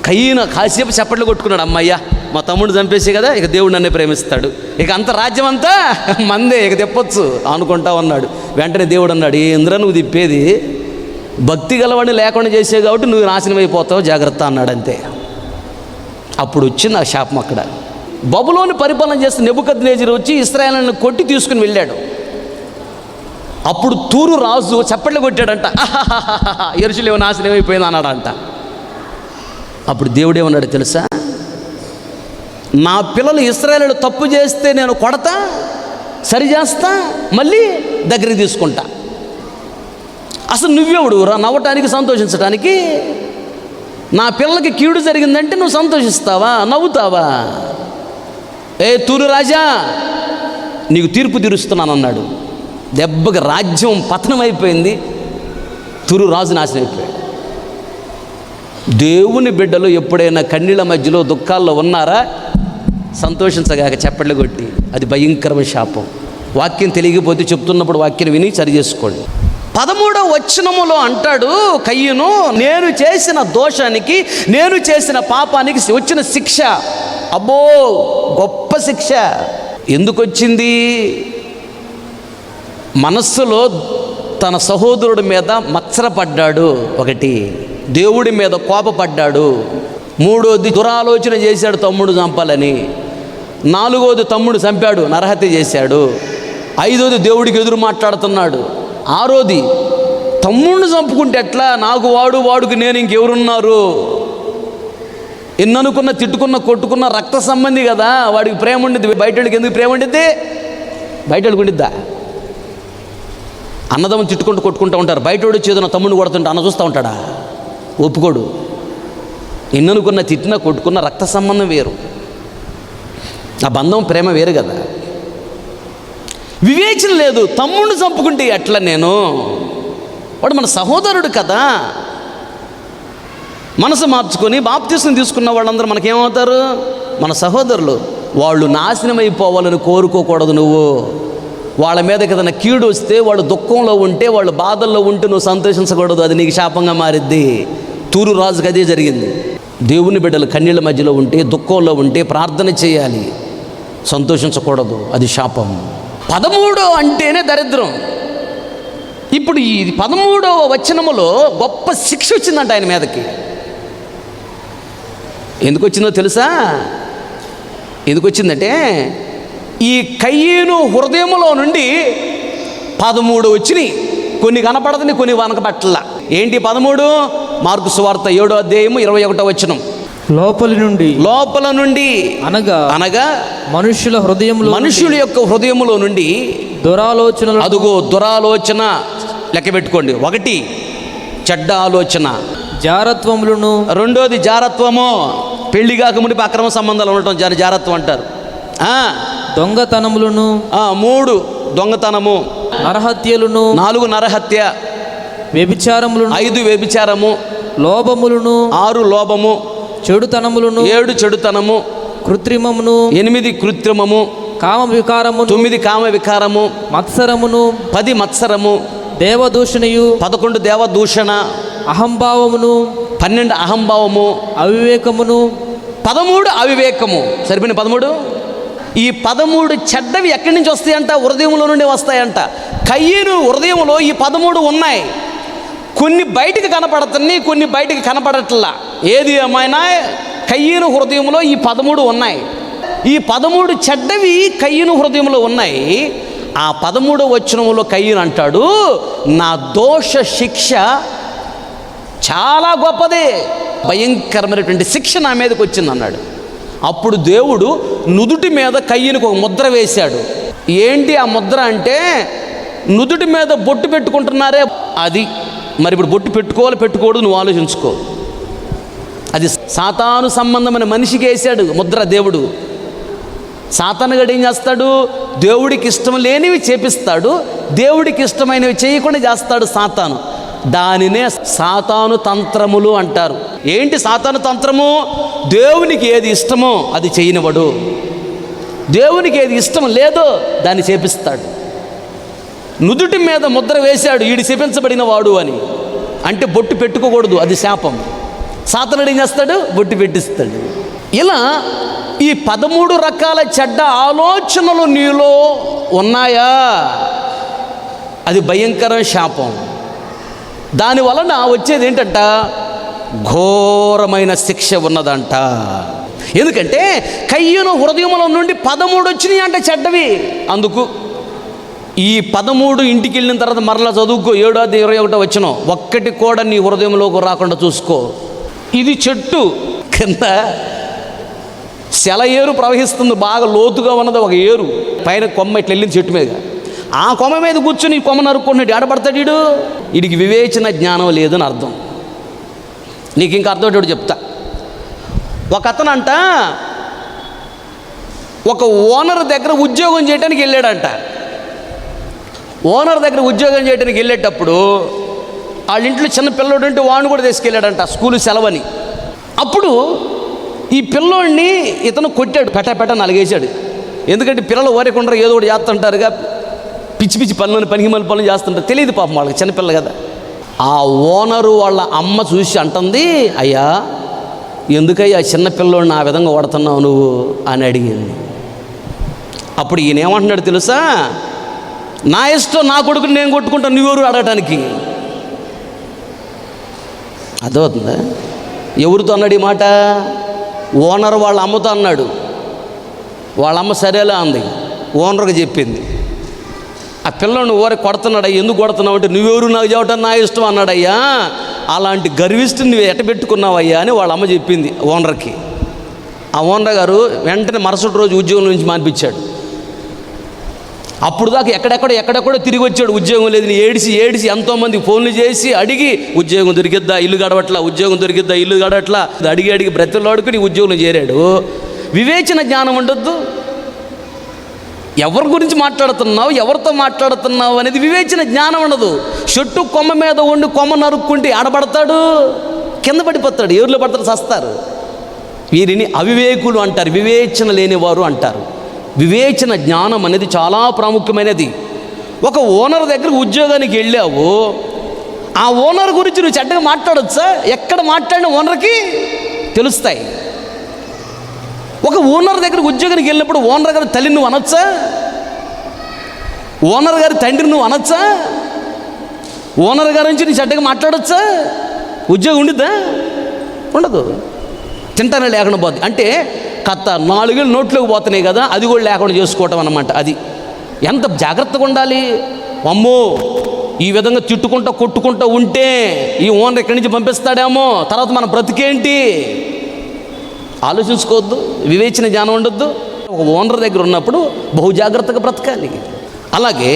కయ్యను కాసేపు చప్పట్లు కొట్టుకున్నాడు, అమ్మయ్య మా తమ్ముడు చంపేసి కదా, ఇక దేవుడు నన్నే ప్రేమిస్తాడు, ఇక అంత రాజ్యం అంతా మందే, ఇక తిప్పొచ్చు అనుకుంటా ఉన్నాడు. వెంటనే దేవుడు అన్నాడు, ఏంద్ర నువ్వు తిప్పేది? భక్తి గలవాడిని లేకుండా చేసే కాబట్టి నువ్వు నాశనం అయిపోతావు, జాగ్రత్త అన్నాడు. అంతే. అప్పుడు వచ్చింది ఆ శాపం. అక్కడ బబులోని పరిపాలన చేస్తే నెబుకద్నెజరు వచ్చి ఇశ్రాయేలును కొట్టి తీసుకుని వెళ్ళాడు. అప్పుడు తూరు రాజు చప్పట్లు కొట్టాడంట, యెరూషలేము నాశనం అయిపోయింది అన్నాడంట. అప్పుడు దేవుడు ఏమన్నాడు తెలుసా? నా పిల్లలు ఇశ్రాయేలు తప్పు చేస్తే నేను కొడతా, సరి చేస్తా, మళ్ళీ దగ్గరికి తీసుకుంటా. అసలు నువ్వెవడు నవ్వటానికి, సంతోషించటానికి? నా పిల్లలకి కీడు జరిగిందంటే నువ్వు సంతోషిస్తావా, నవ్వుతావా? ఏ తూరు రాజా, నీకు తీర్పు తీరుస్తున్నాను అన్నాడు. దెబ్బకి రాజ్యం పతనం అయిపోయింది. తూరు రాజు నాశనం అయిపోయాడు. దేవుని బిడ్డలు ఎప్పుడైనా కన్నీళ్ళ మధ్యలో దుఃఖాల్లో ఉన్నారా? సంతోషించగాక చప్పట్లు కొట్టి, అది భయంకరమైన శాపం. వాక్యం తెలియకపోతే చెప్తున్నప్పుడు వాక్యం విని సరి చేసుకోండి. 13వ వచనములో అంటాడు కయ్యూను, నేను చేసిన దోషానికి, నేను చేసిన పాపానికి వచ్చిన శిక్ష, అబ్బో గొప్ప శిక్ష. ఎందుకు వచ్చింది? మనస్సులో తన సహోదరుడి మీద మత్సరపడ్డాడు. ఒకటి, దేవుడి మీద కోపపడ్డాడు. 3వది దురాలోచన చేశాడు తమ్ముడు చంపాలని. 4వది తమ్ముడు చంపాడు, నరహత్య చేశాడు. 5వది దేవుడికి ఎదురు మాట్లాడుతున్నాడు. 6వది తమ్ముడిని చంపుకుంటే ఎట్లా, నాకు వాడు, వాడికి నేను, ఇంకెవరున్నారు? ఎన్ననుకున్న, తిట్టుకున్న, కొట్టుకున్న రక్త సంబంధి కదా, వాడికి ప్రేమ ఉండిద్ది. బయటోడికి ఎందుకు ప్రేమ ఉండిద్ది? బయటోడికి ఉండిద్దా? అన్నదమ్ములు తిట్టుకుంటూ కొట్టుకుంటూ ఉంటారు. బయటోడు చేదున్న తమ్ముడిని కొడుతుంటే అన్న చూస్తూ ఉంటాడా? ఒప్పుకోడు. ఎన్ననుకున్న, తిట్టిన, కొట్టుకున్న రక్త సంబంధం వేరు, ఆ బంధం ప్రేమ వేరు కదా. వివేచన లేదు. తమ్ముడిని చంపుకుంటే ఎట్లా నేను? వాడు మన సహోదరుడు కదా. మనసు మార్చుకొని బాప్తిస్మం తీసుకున్న వాళ్ళందరూ మనకేమవుతారు? మన సహోదరులు. వాళ్ళు నాశనం అయిపోవాలని కోరుకోకూడదు నువ్వు. వాళ్ళ మీదకి ఏదైనా కీడు వస్తే, వాళ్ళు దుఃఖంలో ఉంటే, వాళ్ళు బాధల్లో ఉంటే నువ్వు సంతోషించకూడదు. అది నీకు శాపంగా మారిద్ది. తూరు రాజుకి అదే జరిగింది. దేవుని బిడ్డలు కన్నీళ్ళ మధ్యలో ఉంటే, దుఃఖంలో ఉంటే ప్రార్థన చేయాలి, సంతోషించకూడదు. అది శాపం. 13 అంటేనే దరిద్రం. ఇప్పుడు ఈ 13వ వచనములో గొప్ప శిక్ష వచ్చిందంట ఆయన మీదకి. ఎందుకు వచ్చిందో తెలుసా? ఎందుకు వచ్చిందంటే, ఈ కయ్యూను హృదయములో నుండి 13 వచ్చినాయి. కొన్ని కనపడదని, కొన్ని వనకపట్ల. ఏంటి 13? మార్కు సువార్త 7వ అధ్యాయము 21వ వచనం. లోపల నుండి అనగా మనుషుల యొక్క హృదయములో నుండి దురాలోచనలు. అదుగో దురాలోచన. లెక్క పెట్టుకోండి. 1 చెడ్డ ఆలోచన, జారత్వములను. 2వది జారత్వము, పెళ్లి కాకముందు అక్రమ సంబంధాలు ఉండటం జారత్వం అంటారు. దొంగతనములను. 3 దొంగతనము, నరహత్యలను. 4 నరహత్య, వ్యభిచారములను. 5 వ్యభిచారము, లోభములను. 6 లోభము, చెడుతనములను. 7 చెడుతనము, కృత్రిమమును. 8 కృత్రిమము, కామ వికారము. 9 కామ వికారము, మత్సరమును. 10 మత్సరము, దేవదూషణయు. 11 దేవదూషణ, అహంభావమును. 12 అహంభావము, అవివేకమును. 13 అవివేకము. సరిపోయిన 13. ఈ 13 చెడ్డవి ఎక్కడి నుంచి వస్తాయంట? హృదయంలో నుండి వస్తాయంట. కయ్యూను హృదయంలో ఈ 13 ఉన్నాయి. కొన్ని బయటికి కనపడుతున్నాయి, కొన్ని బయటికి కనపడట్లా. ఏది ఏమైనా కయ్యూను హృదయంలో ఈ 13 ఉన్నాయి. ఈ 13 చెడ్డవి కయ్యూను హృదయంలో ఉన్నాయి. ఆ 13వ వచనంలో కయ్యూను అంటాడు, నా దోష శిక్ష చాలా గొప్పదే, భయంకరమైనటువంటి శిక్ష నా మీదకి వచ్చింది అన్నాడు. అప్పుడు దేవుడు నుదుటి మీద కయ్యూనుకు ఒక ముద్ర వేశాడు. ఏంటి ఆ ముద్ర అంటే, నుదుటి మీద బొట్టు పెట్టుకుంటున్నారే అది. మరి ఇప్పుడు బొట్టు పెట్టుకోవాలి పెట్టుకోవద్దు నువ్వు ఆలోచించుకో. అది సాతాను సంబంధమైన మనిషికి వేశాడు ముద్ర దేవుడు. సాతానుగాడు ఏం చేస్తాడు? దేవుడికి ఇష్టం లేనివి చేపిస్తాడు, దేవుడికి ఇష్టమైనవి చేయకుండా చేస్తాడు సాతాను. దానినే సాతాను తంత్రములు అంటారు. ఏంటి సాతాను తంత్రము? దేవునికి ఏది ఇష్టమో అది చేయనివాడు, దేవునికి ఏది ఇష్టం లేదో దాన్ని చేపిస్తాడు. నుదుటి మీద ముద్ర వేశాడు, ఈడు శపించబడిన వాడు అని. అంటే బొట్టు పెట్టుకోకూడదు, అది శాపం. సాతానుడు ఏం చేస్తాడు? బొట్టు పెట్టిస్తాడు. ఇలా ఈ 13 రకాల చెడ్డ ఆలోచనలు నీలో ఉన్నాయా? అది భయంకర శాపం. దాని వలన వచ్చేది ఏంటంట? ఘోరమైన శిక్ష ఉన్నదంట. ఎందుకంటే కయ్యూను హృదయంలో నుండి 13 వచ్చినాయి అంట చెడ్డవి. అందుకు ఈ 13 ఇంటికి వెళ్ళిన తర్వాత మరలా చదువుకో. 7:21 వచనం. ఒక్కటి కూడా నీ హృదయంలోకి రాకుండా చూసుకో. ఇది చెట్టు కింద సెలయేరు ప్రవహిస్తుంది, బాగా లోతుగా ఉన్నది ఒక ఏరు. పైన కొమ్మ ఇట్లా వెళ్ళింది చెట్టు మీద. ఆ కొమ్మ మీద కూర్చొని ఈ కొమ్మ నరుక్కుంటున్నాడు. ఆడపడతాడు వీడు. వీడికి వివేచన జ్ఞానం లేదని అర్థం. నీకు ఇంకా అర్థమేటోడు చెప్తా. ఒక అతనంట ఒక ఓనర్ దగ్గర ఉద్యోగం చేయడానికి వెళ్ళాడంట. ఓనర్ దగ్గర ఉద్యోగం చేయడానికి వెళ్ళేటప్పుడు వాళ్ళ ఇంట్లో చిన్న పిల్లోడు ఉంటే వాడిని కూడా తీసుకెళ్ళాడంట స్కూలు సెలవని. అప్పుడు ఈ పిల్లోడిని ఇతను కొట్టాడు, పెట్ట నలిగేశాడు. ఎందుకంటే పిల్లలు ఓరేకుండా ఏదో ఒకటి చేస్తుంటారుగా, పిచ్చి పిచ్చి పనులను పనికి మళ్ళీ పనులు చేస్తుంటారు, తెలియదు పాపం వాళ్ళకి, చిన్నపిల్ల కదా. ఆ ఓనరు వాళ్ళ అమ్మ చూసి అంటుంది, అయ్యా ఎందుకయ్యా చిన్నపిల్లోడిని ఆ విధంగా కొడుతున్నావు నువ్వు అని అడిగింది. అప్పుడు ఈయన ఏమంటున్నాడు తెలుసా, నా ఇష్టం, నా కొడుకుని నేను కొట్టుకుంటాను, నువ్వెవరు అడగటానికి. అర్థమవుతుందా? ఎవరితో అన్నాడు ఈ మాట? ఓనర్ వాళ్ళ అమ్మతో అన్నాడు. వాళ్ళమ్మ సరేలా అంది, ఓనర్గా చెప్పింది. ఆ పిల్లని ఊరే కొడుతున్నాడు, ఎందుకు కొడుతున్నావు అంటే, నువ్వెవరు నాకు చెప్పటం నా ఇష్టం అన్నాడయ్యా. అలాంటి గర్విష్ఠుని నువ్వు ఎట్టబెట్టుకున్నావయ్యా అని వాళ్ళ అమ్మ చెప్పింది ఓనర్కి. ఆ ఓనర్ గారు వెంటనే మరుసటి రోజు ఉద్యోగం నుంచి మానిపించాడు. అప్పుడు దాకా ఎక్కడెక్కడో తిరిగి వచ్చాడు, ఉద్యోగం లేదని ఏడిసి ఎంతోమంది ఫోన్లు చేసి అడిగి, ఉద్యోగం దొరికిద్దా, ఇల్లు గడవట్లా, ఉద్యోగం దొరికిద్దా, ఇల్లు గడవట్లా, అడిగి బ్రతిలాడుకుని ఉద్యోగం చేరాడు. వివేచన జ్ఞానం ఉండొద్దు. ఎవరి గురించి మాట్లాడుతున్నావు, ఎవరితో మాట్లాడుతున్నావు అనేది వివేచన జ్ఞానం ఉండదు. చెట్టు కొమ్మ మీద ఉండి కొమ్మ నరుక్కుంటే ఆడబడతాడు, కింద పడిపోతాడు, ఎవరిలో పడతాడు, చస్తారు. వీరిని అవివేకులు అంటారు, వివేచన లేనివారు అంటారు. వివేచన జ్ఞానం అనేది చాలా ప్రాముఖ్యమైనది. ఒక ఓనర్ దగ్గర ఉద్యోగానికి వెళ్ళావు, ఆ ఓనర్ గురించి నువ్వు చెడ్డగా మాట్లాడొచ్చా? ఎక్కడ మాట్లాడిన ఓనర్కి తెలుస్తాయి. ఒక ఓనర్ దగ్గర ఉద్యోగానికి వెళ్ళినప్పుడు ఓనర్ గారి తల్లి నువ్వు అనొచ్చా? ఓనర్ గారి తండ్రి నువ్వు అనొచ్చా? ఓనర్ గారి నుంచి నీ చెడ్డగా మాట్లాడొచ్చా? ఉద్యోగం ఉండిద్దా? ఉండదు. తింటానే లేకుండా పోద్ది. అంటే కథ 4 ఏళ్ళు నోట్లోకి పోతున్నాయి కదా, అది కూడా లేకుండా చేసుకోవటం అన్నమాట. అది ఎంత జాగ్రత్తగా ఉండాలి. అమ్మో, ఈ విధంగా తిట్టుకుంటూ కొట్టుకుంటూ ఉంటే ఈ ఓనర్ ఎక్కడి నుంచి పంపిస్తాడేమో, తర్వాత మన బ్రతికేంటి ఆలోచించుకోవద్దు. వివేచన జ్ఞానం ఉండొద్దు. ఒక ఓనర్ దగ్గర ఉన్నప్పుడు బహు జాగ్రత్తగా బ్రతకాలి. అలాగే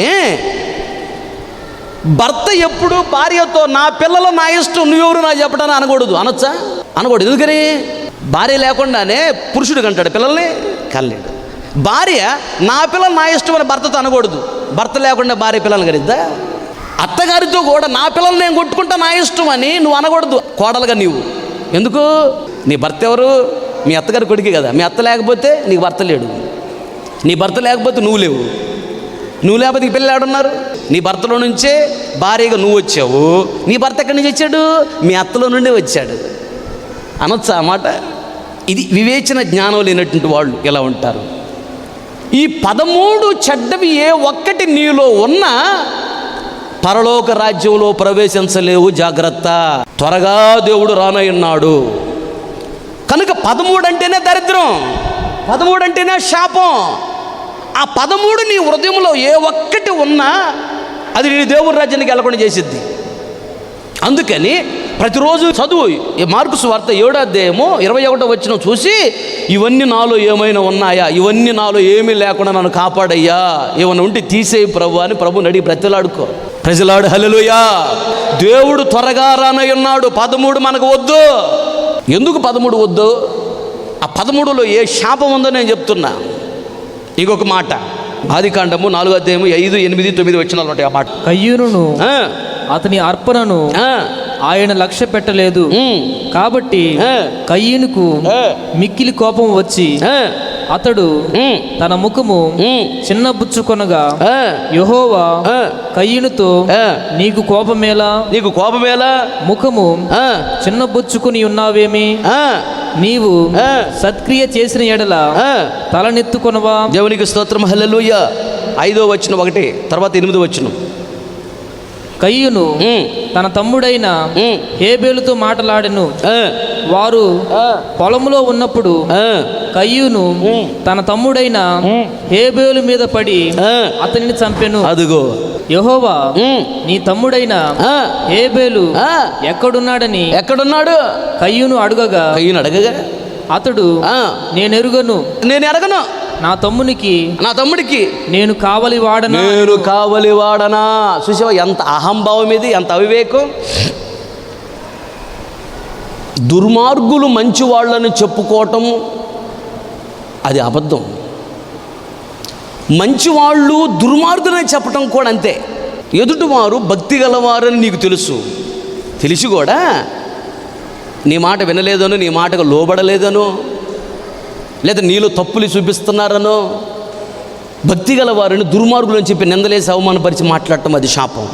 భర్త ఎప్పుడు భార్యతో నా పిల్లలు నా ఇష్టం, నువ్వెవరు నా చెప్పడానికి అనకూడదు. అనొచ్చా? అనకూడదు. ఎందుకని? భార్య లేకుండానే పురుషుడు కంటాడు పిల్లల్ని, కనలేడు. భార్య నా పిల్లలు నా ఇష్టం అని భర్తతో అనకూడదు. భర్త లేకుండా భార్య పిల్లలు కనిద్దా? అత్తగారితో కూడా నా పిల్లలు నేను కొట్టుకుంటా నా ఇష్టం అని నువ్వు అనకూడదు కోడలుగా నీవు. ఎందుకు? నీ భర్త ఎవరు? మీ అత్తగారి కొడుకే కదా. మీ అత్త లేకపోతే నీకు భర్త లేడు, నీ భర్త లేకపోతే నువ్వు లేవు, నువ్వు లేకపోతే నీ పిల్లలు ఎవడున్నారు? నీ భర్తలో నుంచే భార్యగా నువ్వు వచ్చావు. నీ భర్త ఎక్కడి నుంచి వచ్చాడు? మీ అత్తలో నుండే వచ్చాడు. అనొచ్చా ఆ మాట? ఇది వివేచన జ్ఞానం లేనటువంటి వాళ్ళు ఎలా ఉంటారు. ఈ 13 చెడ్డవి ఏ ఒక్కటి నీలో ఉన్నా పరలోక రాజ్యంలో ప్రవేశించలేవు, జాగ్రత్త. త్వరగా దేవుడు రానయ్యున్నాడు కనుక 13 అంటేనే దరిద్రం, 13 అంటేనే శాపం. ఆ 13 నీ హృదయంలో ఏ ఒక్కటి ఉన్నా అది నీ దేవుడి రాజ్యానికి వెళ్ళకుండా చేసిద్ది. అందుకని ప్రతిరోజు చదువు. మార్కు సువార్త 7వ అధ్యాయము 21వ వచనం చూసి, ఇవన్నీ నాలో ఏమైనా ఉన్నాయా, ఇవన్నీ నాలో ఏమీ లేకుండా నన్ను కాపాడయ్యా, ఏమైనా ఉంటే తీసేయి ప్రభు అని ప్రభుని అడిగి బ్రతిలాడుకో. ప్రజలాడు హల్లెలూయా. దేవుడు త్వరగా రానయ్యున్నాడు. 13 మనకు వద్దు. ఎందుకు 13 వద్దు? ఆ 13లో ఏ శాపం ఉందో నేను చెప్తున్నా. ఇంకొక మాట, ఆదికాండము 4వ అధ్యాయము 5, 8, 9 వచనాలు ఉంటాయి. ఆ మాట, కయ్యూనును అతని అర్పణను ఆయన లక్ష్య పెట్టలేదు కాబట్టి కయ్యూనుకు మిక్కిలి కోపం వచ్చి అతడు తన ముఖము చిన్నబుచ్చుకొనగా యెహోవా కయ్యూనుతో, నీకు కోపమేలా, ముఖము చిన్నబుచ్చుకుని ఉన్నావేమి, నీవు సత్క్రియ చేసిన ఎడల తలనెత్తుకొనవా. దేవునికి స్తోత్రం, హల్లెలూయా. 5వ వచనం 1, తర్వాత 8వ వచనం. కయ్యూను తన తమ్ముడైన హేబేలుతో మాట్లాడెను. వారు పొలములో ఉన్నప్పుడు కయ్యూను తన తమ్ముడైన హేబేలు మీద పడి అతనిని చంపెను. అదుగో యెహోవా నీ తమ్ముడైన హేబేలు ఎక్కడున్నాడు కయ్యూను అడగగా అతడు నేను ఎరగను నా తమ్మునికి నేను కావలివాడనా. చూసావా ఎంత అహంభావం ఇది, ఎంత అవివేకం. దుర్మార్గులు మంచి వాళ్ళని చెప్పుకోవటం అది అబద్ధం. మంచివాళ్ళు దుర్మార్గులని చెప్పటం కూడా అంతే. ఎదుటివారు భక్తి గలవారని నీకు తెలుసు, తెలిసి కూడా నీ మాట వినలేదనో, నీ మాటకు లోబడలేదనో, లేదా నీలో తప్పులు చూపిస్తున్నారనో భక్తి గలవారిని దుర్మార్గులని చెప్పి నిందలేసి అవమానపరిచి మాట్లాడటం అది శాపం.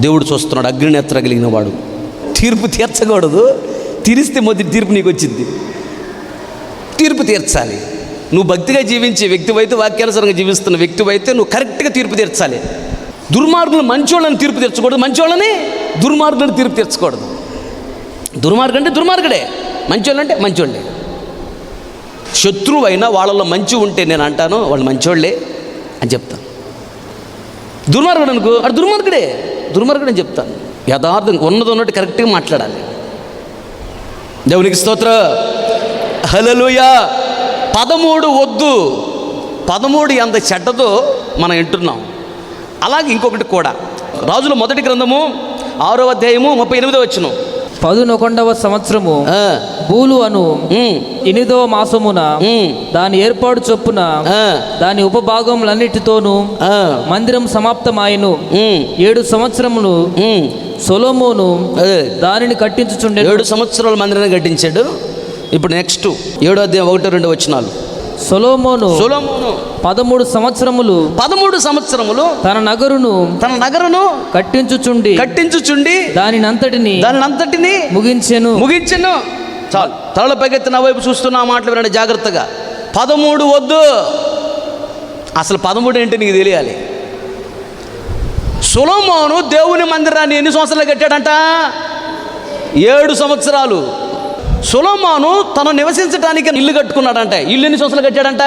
దేవుడు చూస్తున్నాడు. అగ్నినేత్ర కలిగిన వాడు తీర్పు తీర్చకూడదు. తీరిస్తే మొదటి తీర్పు నీకు వచ్చింది. తీర్పు తీర్చాలి. నువ్వు భక్తిగా జీవించే వ్యక్తివైతే, వాక్యానుసారంగా జీవిస్తున్న వ్యక్తివైతే నువ్వు కరెక్ట్గా తీర్పు తీర్చాలి. దుర్మార్గులు మంచోళ్ళని తీర్పు తీర్చకూడదు, మంచోళ్ళని దుర్మార్గులని తీర్పు తీర్చకూడదు. దుర్మార్గు అంటే దుర్మార్గుడే, మంచోళ్ళు అంటే మంచోళ్ళే. శత్రువు అయినా వాళ్ళలో మంచి ఉంటే నేను అంటాను వాళ్ళు మంచోళ్ళే అని చెప్తాను. దుర్మార్గుడు అనుకో, అది దుర్మార్గుడే, దుర్మార్గుడు అని చెప్తాను. యథార్థంగా ఉన్నట్టు కరెక్ట్గా మాట్లాడాలి. దేవునికి స్తోత్రం, హల్లెలూయా. 13 వద్దు. 13 ఎంత చెడ్డదో మనం వింటున్నాం. అలాగే ఇంకొకటి కూడా, రాజుల మొదటి గ్రంథము 6వ అధ్యాయము 38వ వచనం. 11వ సంవత్సరము బూలు అను 8వ మాసమున దాని ఏర్పాటు చొప్పున దాని ఉపభాగములన్నిటితోనూ మందిరం సమాప్తమాయెను. 7 సంవత్సరములు సొలొమోను దానిని కట్టించుచుండెను. 7 సంవత్సరాలు మందిరాన్ని కట్టించాడు. ఇప్పుడు నెక్స్ట్ 7వ అధ్యాయం 1-2 వచనాలు. సొలొమోను 13 సంవత్సరములు తన నగరును కట్టించుచుండి దానినంతటిని ముగించెను. చాలు. తలల పైకెత్తి నా వైపు చూస్తున్న మాటలు వినండి జాగ్రత్తగా. 13 వద్దు. అసలు 13 ఏంటి నీకు తెలియాలి. సొలొమోను దేవుని మందిరాన్ని ఎన్ని సంవత్సరాలు కట్టాడంట? 7 సంవత్సరాలు. సొలొమోను తను నివసించడానికి ఇల్లు కట్టుకున్నాడంట. ఇల్లు ఎన్ని సంవత్సరాలు కట్టాడంట?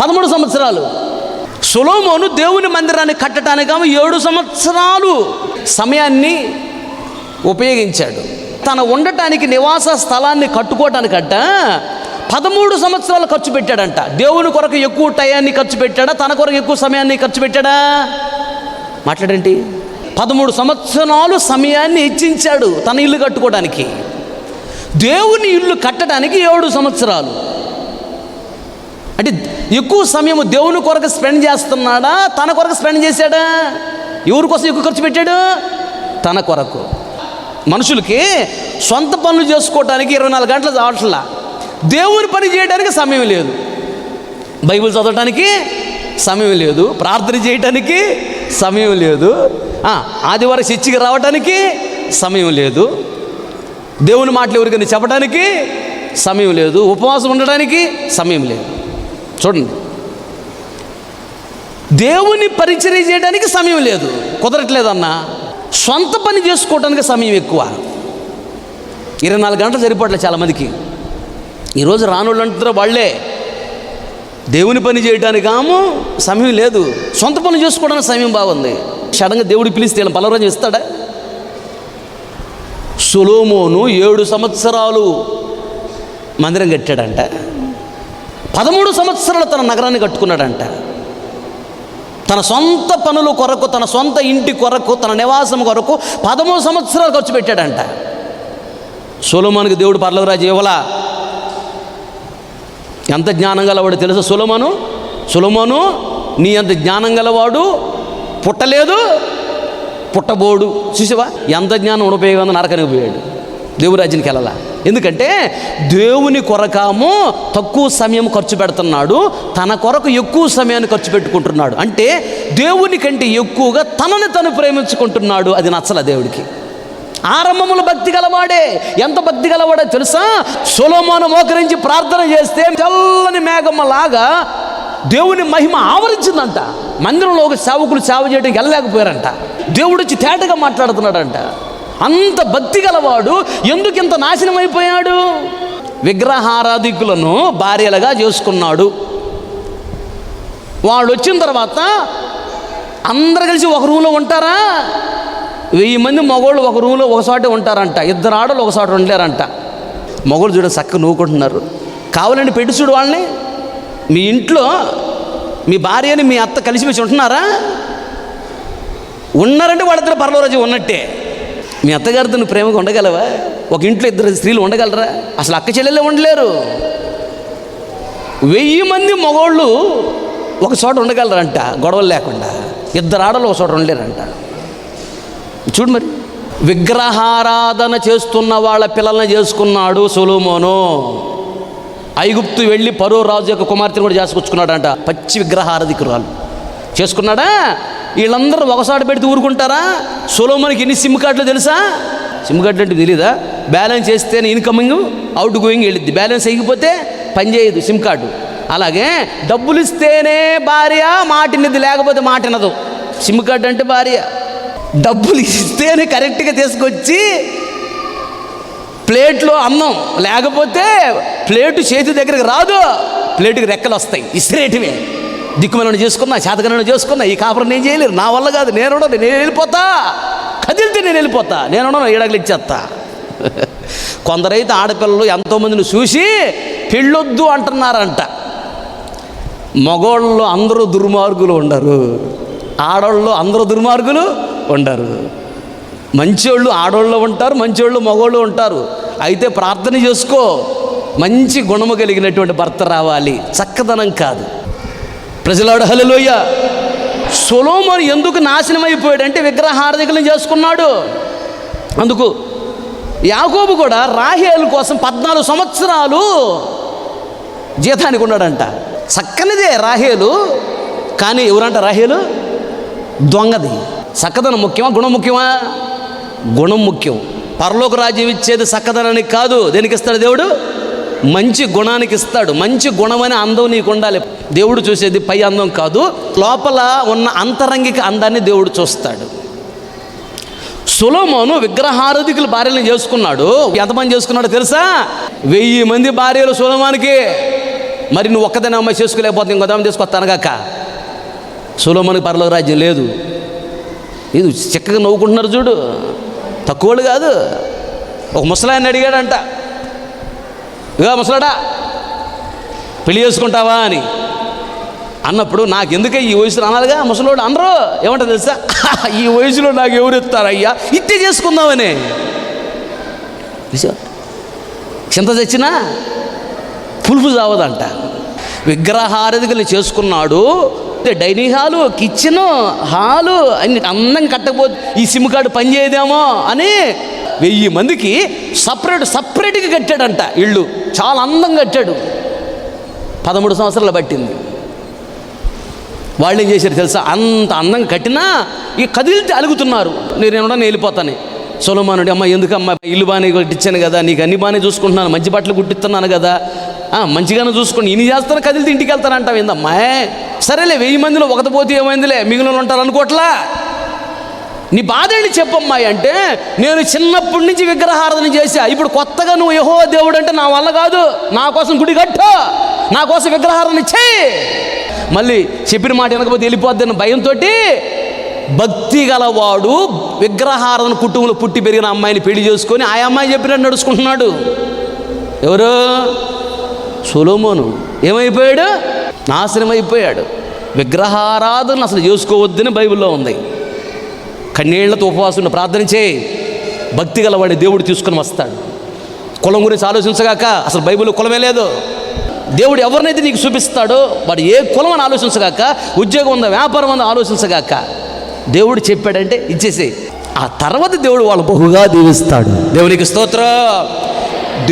13 సంవత్సరాలు. సొలొమోను దేవుని మందిరాన్ని కట్టడానికి 7 సంవత్సరాలు సమయాన్ని ఉపయోగించాడు. తన ఉండటానికి నివాస స్థలాన్ని కట్టుకోవటానికంట 13 సంవత్సరాలు ఖర్చు పెట్టాడంట. దేవుని కొరకు ఎక్కువ టయాన్ని ఖర్చు పెట్టాడా, తన కొరకు ఎక్కువ సమయాన్ని ఖర్చు పెట్టాడా? మాట్లాడండి. 13 సంవత్సరాలు సమయాన్ని ఇచ్చించాడు తన ఇల్లు కట్టుకోవడానికి. దేవుని ఇల్లు కట్టడానికి 7 సంవత్సరాలు. అంటే ఎక్కువ సమయం దేవుని కొరకు స్పెండ్ చేస్తున్నాడా, తన కొరకు స్పెండ్ చేశాడా? ఎవరి కోసం ఎక్కువ ఖర్చు పెట్టాడు? తన కొరకు. మనుషులకి సొంత పనులు చేసుకోవడానికి 24 గంటలు చావట్లా. దేవుని పని చేయడానికి సమయం లేదు. బైబిల్ చదవడానికి సమయం లేదు. ప్రార్థన చేయడానికి సమయం లేదు. ఆదివారం చర్చికి రావడానికి సమయం లేదు. దేవుని మాటలు ఎవరికైనా చెప్పడానికి సమయం లేదు. ఉపవాసం ఉండడానికి సమయం లేదు. చూడండి, దేవుని పరిచర్య చేయడానికి సమయం లేదు, కుదరట్లేదన్నా. సొంత పని చేసుకోవడానికి సమయం ఎక్కువ. 24 గంటలు సరిపోవట్లేదు చాలామందికి. ఈరోజు రానోళ్ళు అంటారు వాళ్ళే, దేవుని పని చేయడానికి సమయం లేదు, సొంత పని చేసుకోవడానికి సమయం బాగుంది. సడన్గా దేవుడు పిలిస్తే పలవరం చేస్తాడా? సొలొమోను 7 సంవత్సరాలు మందిరం కట్టాడంట. 13 సంవత్సరాలు తన నగరాన్ని కట్టుకున్నాడంట. తన సొంత పనుల కొరకు, తన సొంత ఇంటి కొరకు, తన నివాసం కొరకు 13 సంవత్సరాలు ఖర్చు పెట్టాడంట. సొలొమోనుకి దేవుడు పరలోక రాజ్యం ఇవ్వలా. ఎంత జ్ఞానం గలవాడు తెలుసా సొలొమోను నీ అంత జ్ఞానం గలవాడు పుట్టలేదు, పుట్టబోడు. చూసావా ఎంత జ్ఞానం ఉపయోగం? నరకనికి పోయాడు, దేవుని రాజ్యానికి వెళ్ళాలా. ఎందుకంటే దేవుని కొరకాము తక్కువ సమయం ఖర్చు పెడుతున్నాడు, తన కొరకు ఎక్కువ సమయాన్ని ఖర్చు పెట్టుకుంటున్నాడు. అంటే దేవుని కంటే ఎక్కువగా తనని తను ప్రేమించుకుంటున్నాడు. అది నచ్చల దేవుడికి. ఆరంభములు భక్తి గలవాడే. ఎంత భక్తి గలవాడో తెలుసా? సొలొమోను మోకరించి ప్రార్థన చేస్తే తెల్లని మేఘమ్మలాగా దేవుని మహిమ ఆవరించిందంట. మందిరంలో ఒక సేవకులు సేవ చేయడానికి వెళ్ళలేకపోయారంట. దేవుడు వచ్చి తేటగా మాట్లాడుతున్నాడంట. అంత భక్తి గలవాడు ఎందుకు ఇంత నాశనం అయిపోయాడు? విగ్రహారాధికులను భార్యలుగా చేసుకున్నాడు. వాళ్ళు వచ్చిన తర్వాత అందరు కలిసి ఒక రూమ్లో ఉంటారా? 1000 మంది మగవాళ్ళు ఒక రూమ్లో ఒకసారి ఉంటారంట. 2 ఆడలు ఒకసారి ఉండలేరంట. మగవాళ్ళు చూడ చక్కగా నవ్వుకుంటున్నారు. కావాలండి పెట్టి చూడు వాళ్ళని. మీ ఇంట్లో మీ భార్యని మీ అత్త కలిసిమెలిసి ఉంటున్నారా? ఉన్నారంటే వాళ్ళిద్దరు పరలోక రాజ్యం ఉన్నట్టే. మీ అత్తగారితో నువ్వు ప్రేమగా ఉండగలవా? ఒక ఇంట్లో 2 స్త్రీలు ఉండగలరా? అసలు అక్క చెల్లెలే ఉండలేరు. 1000 మంది మగవాళ్ళు ఒక చోట ఉండగలరంట గొడవలు లేకుండా, ఇద్దరు ఆడలు ఒక చోట ఉండలేరంట. చూడు మరి, విగ్రహారాధన చేస్తున్న వాళ్ళ పిల్లల్ని చేసుకున్నాడు సొలొమోను. ఐగుప్తు వెళ్ళి ఫరో రాజు యొక్క కుమార్తెను కూడా చేసుకొచ్చుకున్నాడంట, పచ్చి విగ్రహారాధికురాలు చేసుకున్నాడా. వీళ్ళందరూ ఒకసారి పెడితే ఊరుకుంటారా? సొలొమోనుకి ఎన్ని సిమ్ కార్డులు తెలుసా? సిమ్ కార్డులు అంటే తెలీదా? బ్యాలెన్స్ చేస్తేనే ఇన్కమింగ్ అవుట్ గోయింగ్ వెళ్ళిద్ది, బ్యాలెన్స్ అయిపోతే పనిచేయదు సిమ్ కార్డు. అలాగే డబ్బులు ఇస్తేనే భార్య మాటినది, లేకపోతే మాటినదు. సిమ్ కార్డు అంటే భార్య. డబ్బులు ఇస్తేనే కరెక్ట్గా తీసుకొచ్చి ప్లేట్లో అన్నం, లేకపోతే ప్లేటు చేతి దగ్గరికి రాదు, ప్లేటుకి రెక్కలు వస్తాయి. ఇస్త్రేటివే దిక్కుమలను చేసుకున్నా, చేతకలను చేసుకున్నా, ఈ కాపురం నేను చేయలేరు, నా వల్ల కాదు, నేను వెళ్ళిపోతా, కదిలితే నేను వెళ్ళిపోతా, నేను ఏడగలు ఇచ్చేస్తా. కొందరైతే ఆడపిల్లలు ఎంతోమందిని చూసి పెళ్ళొద్దు అంటున్నారంట. మగోళ్ళు అందరూ దుర్మార్గులు ఉండరు, ఆడవాళ్ళు అందరూ దుర్మార్గులు ఉండరు. మంచోళ్ళు ఆడవాళ్ళు ఉంటారు, మంచోళ్ళు మగోళ్ళు ఉంటారు. అయితే ప్రార్థన చేసుకో, మంచి గుణము కలిగినటువంటి భర్త రావాలి, చక్కదనం కాదు. ప్రజలాడు హల్లెలూయా. సొలొమోను ఎందుకు నాశనం అయిపోయాడంటే విగ్రహారాధికులను చేసుకున్నాడు. అందుకు యాకోబు కూడా రాహేలు కోసం 14 సంవత్సరాలు జీతానికి ఉన్నాడంట. చక్కనిదే రాహేలు, కానీ ఎవరంట రాహేలు దొంగది. చక్కదనం ముఖ్యమా గుణం ముఖ్యమా? గుణం ముఖ్యం. పరలోక రాజ్యం ఇచ్చేది చక్కదనానికి కాదు, దేనికి ఇస్తాడు దేవుడు? మంచి గుణానికి ఇస్తాడు. మంచి గుణమనే అందం నీకు ఉండాలి. దేవుడు చూసేది పై అందం కాదు, లోపల ఉన్న అంతరంగిక అందాన్ని దేవుడు చూస్తాడు. సొలొమోను విగ్రహారాధికుల భార్యలను చేసుకున్నాడు. ఎంతమంది చేసుకున్నాడో తెలుసా? 1000 మంది భార్యలు సొలొమోనుకి. మరి నువ్వు ఒక్కదాని అమ్మాయి చేసుకోలేకపోతే ఇంకొద్దామని తీసుకొస్తానుగాక. సొలొమోనుకి పరలోక రాజ్యం లేదు. ఇది చక్కగా నవ్వుకుంటున్నారు చూడు, తక్కువలు కాదు. ఒక ముసలాయన్ని అడిగాడంట, ఇగా ముసలాడా పెళ్లి చేసుకుంటావా అని అన్నప్పుడు, నాకు ఎందుకే ఈ వయసులో అనాలిగా ముసలోడు అనరు. ఏమంటారు తెలుసా? ఈ వయసులో నాకు ఎవరు ఇస్తారయ్యా, ఇత్తే చేసుకుందామని. చింత తెచ్చినా పులుపు చావదంట. విగ్రహారాధికులు చేసుకున్నాడు. డైనింగ్ హాలు, కిచెను, హాలు అన్ని అందంగా కట్టకపోతే ఈ సిమ్ కార్డు పనిచేయదేమో అని 1000 మందికి సపరేట్గా కట్టాడంట ఇళ్ళు. చాలా అందంగా కట్టాడు. 13 సంవత్సరాలు పట్టింది. వాళ్ళు ఏం చేశారు తెలుసా? అంత అందంగా కట్టినా ఈ కదిలితే అలుగుతున్నారు, నేను వెళ్ళిపోతాను. సొలొమోనుడి, అమ్మ ఎందుకమ్మా, ఇల్లు బాగానే కట్టించాను కదా, నీకు అన్ని బాగానే చూసుకుంటున్నాను, మంచి బట్టలు కుట్టిస్తున్నాను కదా, మంచిగానే చూసుకోండి, ఇన్ని చేస్తాను, కదిలితే ఇంటికి వెళ్తాను అంటావు ఏందమ్మా? సరేలే, 1000 మందిలో ఒకటి పోతే ఏమైందిలే, మిగిలిన ఉంటారు అనుకోవట్లా. నీ బాధేంటి చెప్పమ్మాయి అంటే, నేను చిన్నప్పటి నుంచి విగ్రహారాధన చేశా, ఇప్పుడు కొత్తగా నువ్వు యెహోవా దేవుడు అంటే నా వల్ల కాదు, నా కోసం గుడి కట్టు, నా కోసం విగ్రహారాధన చేయి. మళ్ళీ చెప్పిన మాట వెనకపోతే వెళ్ళిపోద్దని భయంతో భక్తి గలవాడు విగ్రహారాధన కుటుంబంలో పుట్టి పెరిగిన అమ్మాయిని పెళ్లి చేసుకొని ఆ అమ్మాయి చెప్పినట్టు నడుచుకుంటున్నాడు. ఎవరు? సొలొమోను. ఏమైపోయాడు? నాశనం అయిపోయాడు. విగ్రహారాధన అసలు చేసుకోవద్దని బైబిల్లో ఉంది. కన్నీళ్లతో ఉపవాసం ప్రార్థన చేయి, భక్తి గలవాడి దేవుడు తీసుకుని వస్తాడు. కులం గురించి ఆలోచించగాక, అసలు బైబిల్లో కులమే లేదు. దేవుడు ఎవరినైతే నీకు చూపిస్తాడో వాడు ఏ కులం అని ఆలోచించగాక, ఉద్యోగం ఉందా, వ్యాపారం ఉందా ఆలోచించగాక, దేవుడు చెప్పాడంటే ఇచ్చేసి, ఆ తర్వాత దేవుడు వాళ్ళు బహుగా దీవిస్తాడు. దేవునికి స్తోత్రం.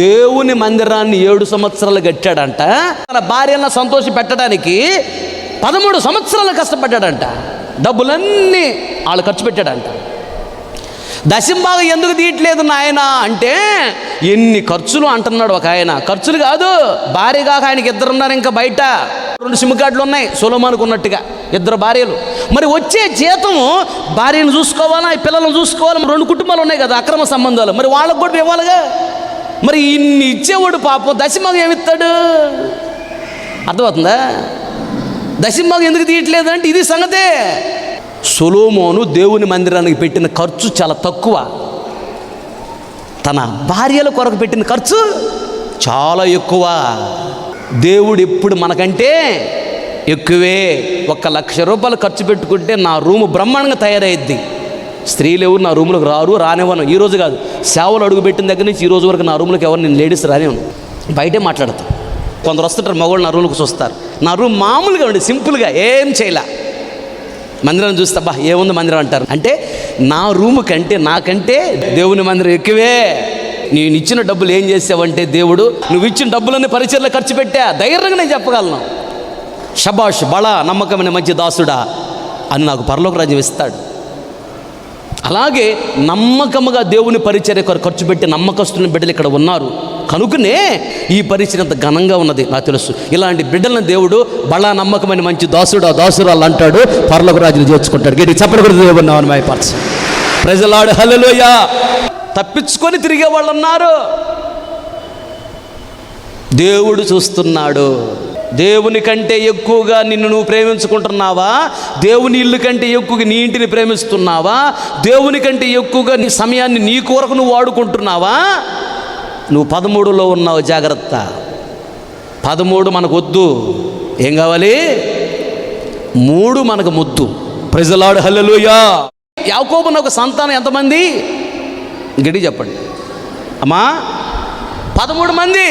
దేవుని మందిరాన్ని 7 సంవత్సరాలు కట్టాడంట. తన భార్యలను సంతోష పెట్టడానికి 13 సంవత్సరాలు కష్టపడ్డాడంట. డబ్బులన్నీ వాళ్ళు ఖర్చు పెట్టాడంట. దశంభాగం ఎందుకు తీయట్లేదు నాయన అంటే, ఎన్ని ఖర్చులు అంటున్నాడు ఒక ఆయన. ఖర్చులు కాదు, భార్య కాక ఆయనకి 2 ఉన్నారు, ఇంకా బయట 2 సిమ్ కార్డులు ఉన్నాయి సొలొమోనుకు ఉన్నట్టుగా 2 భార్యలు. మరి వచ్చే జీతము భార్యను చూసుకోవాలా, పిల్లలను చూసుకోవాలి, 2 కుటుంబాలు ఉన్నాయి కదా అక్రమ సంబంధాలు, మరి వాళ్ళకు కూడా ఇవ్వాలిగా. మరి ఇన్ని ఇచ్చేవాడు పాపం దశంభాగం ఏమిస్తాడు? అర్థమవుతుందా? దశంభాగం ఎందుకు తీయట్లేదు అంటే ఇది సంగతే. సొలొమోను దేవుని మందిరానికి పెట్టిన ఖర్చు చాలా తక్కువ, తన భార్యల కొరకు పెట్టిన ఖర్చు చాలా ఎక్కువ. దేవుడు ఎప్పుడు మనకంటే ఎక్కువే. 1,00,000 రూపాయలు ఖర్చు పెట్టుకుంటే నా రూము బ్రహ్మాండంగా తయారయ్యిద్ది. స్త్రీలు ఎవరు నా రూములకు రారు, రానివ్వను. ఈరోజు కాదు, సేవలు అడుగు పెట్టిన దగ్గర నుంచి ఈ రోజు వరకు నా రూములకు ఎవరు నేను లేడీస్ రానివ్వను, బయటే మాట్లాడతాను. కొందరు వస్తుంటారు మగవాళ్ళు నా రూమ్కి చూస్తారు. నా రూమ్ మామూలుగా ఉండి సింపుల్గా ఏం చేయలే. మందిరం చూస్తే బా ఏముంది మందిరం అంటారు. అంటే నా రూము కంటే నాకంటే దేవుని మందిరం ఎక్కువే. నేను ఇచ్చిన డబ్బులు ఏం చేసావంటే దేవుడు నువ్వు ఇచ్చిన డబ్బులన్నీ పరిచర్లో ఖర్చు పెట్టా, ధైర్యంగా నేను చెప్పగలను. షబాష్ బళా నమ్మకమైన మంచి దాసుడా అని నాకు పరలోక రాజ్యం ఇస్తాడు. అలాగే నమ్మకముగా దేవుని పరిచర్య ఖర్చు పెట్టి నమ్మకస్తున్న బిడ్డలు ఇక్కడ ఉన్నారు కనుకనే ఈ పరిచర్య అంత ఘనంగా ఉన్నది. నాకు తెలుసు ఇలాంటి బిడ్డలను దేవుడు బళా నమ్మకమైన మంచి దాసుడా దాసురాలు అంటాడు, పరలోక రాజ్యం చేర్చుకుంటాడు. గట్టి చెప్పకూడదు దేవుడు నావన్ మై పర్స్ ప్రజలాడు హల్లెలూయా. తప్పించుకొని తిరిగే వాళ్ళు ఉన్నారు, దేవుడు చూస్తున్నాడు. దేవుని కంటే ఎక్కువగా నిన్ను నువ్వు ప్రేమించుకుంటున్నావా? దేవుని ఇల్లు కంటే ఎక్కువగా నీ ఇంటిని ప్రేమిస్తున్నావా? దేవుని కంటే ఎక్కువగా నీ సమయాన్ని నీ కొరకు నువ్వు వాడుకుంటున్నావా? నువ్వు 13లో ఉన్నావు, జాగ్రత్త. 13 మనకు వద్దు, ఏం కావాలి? 3 మనకు ముద్దు. ప్రజలాడు హల్లెలూయా. యాకోబున ఒక సంతానం ఎంతమంది? గడి చెప్పండి అమ్మా. 13 మంది.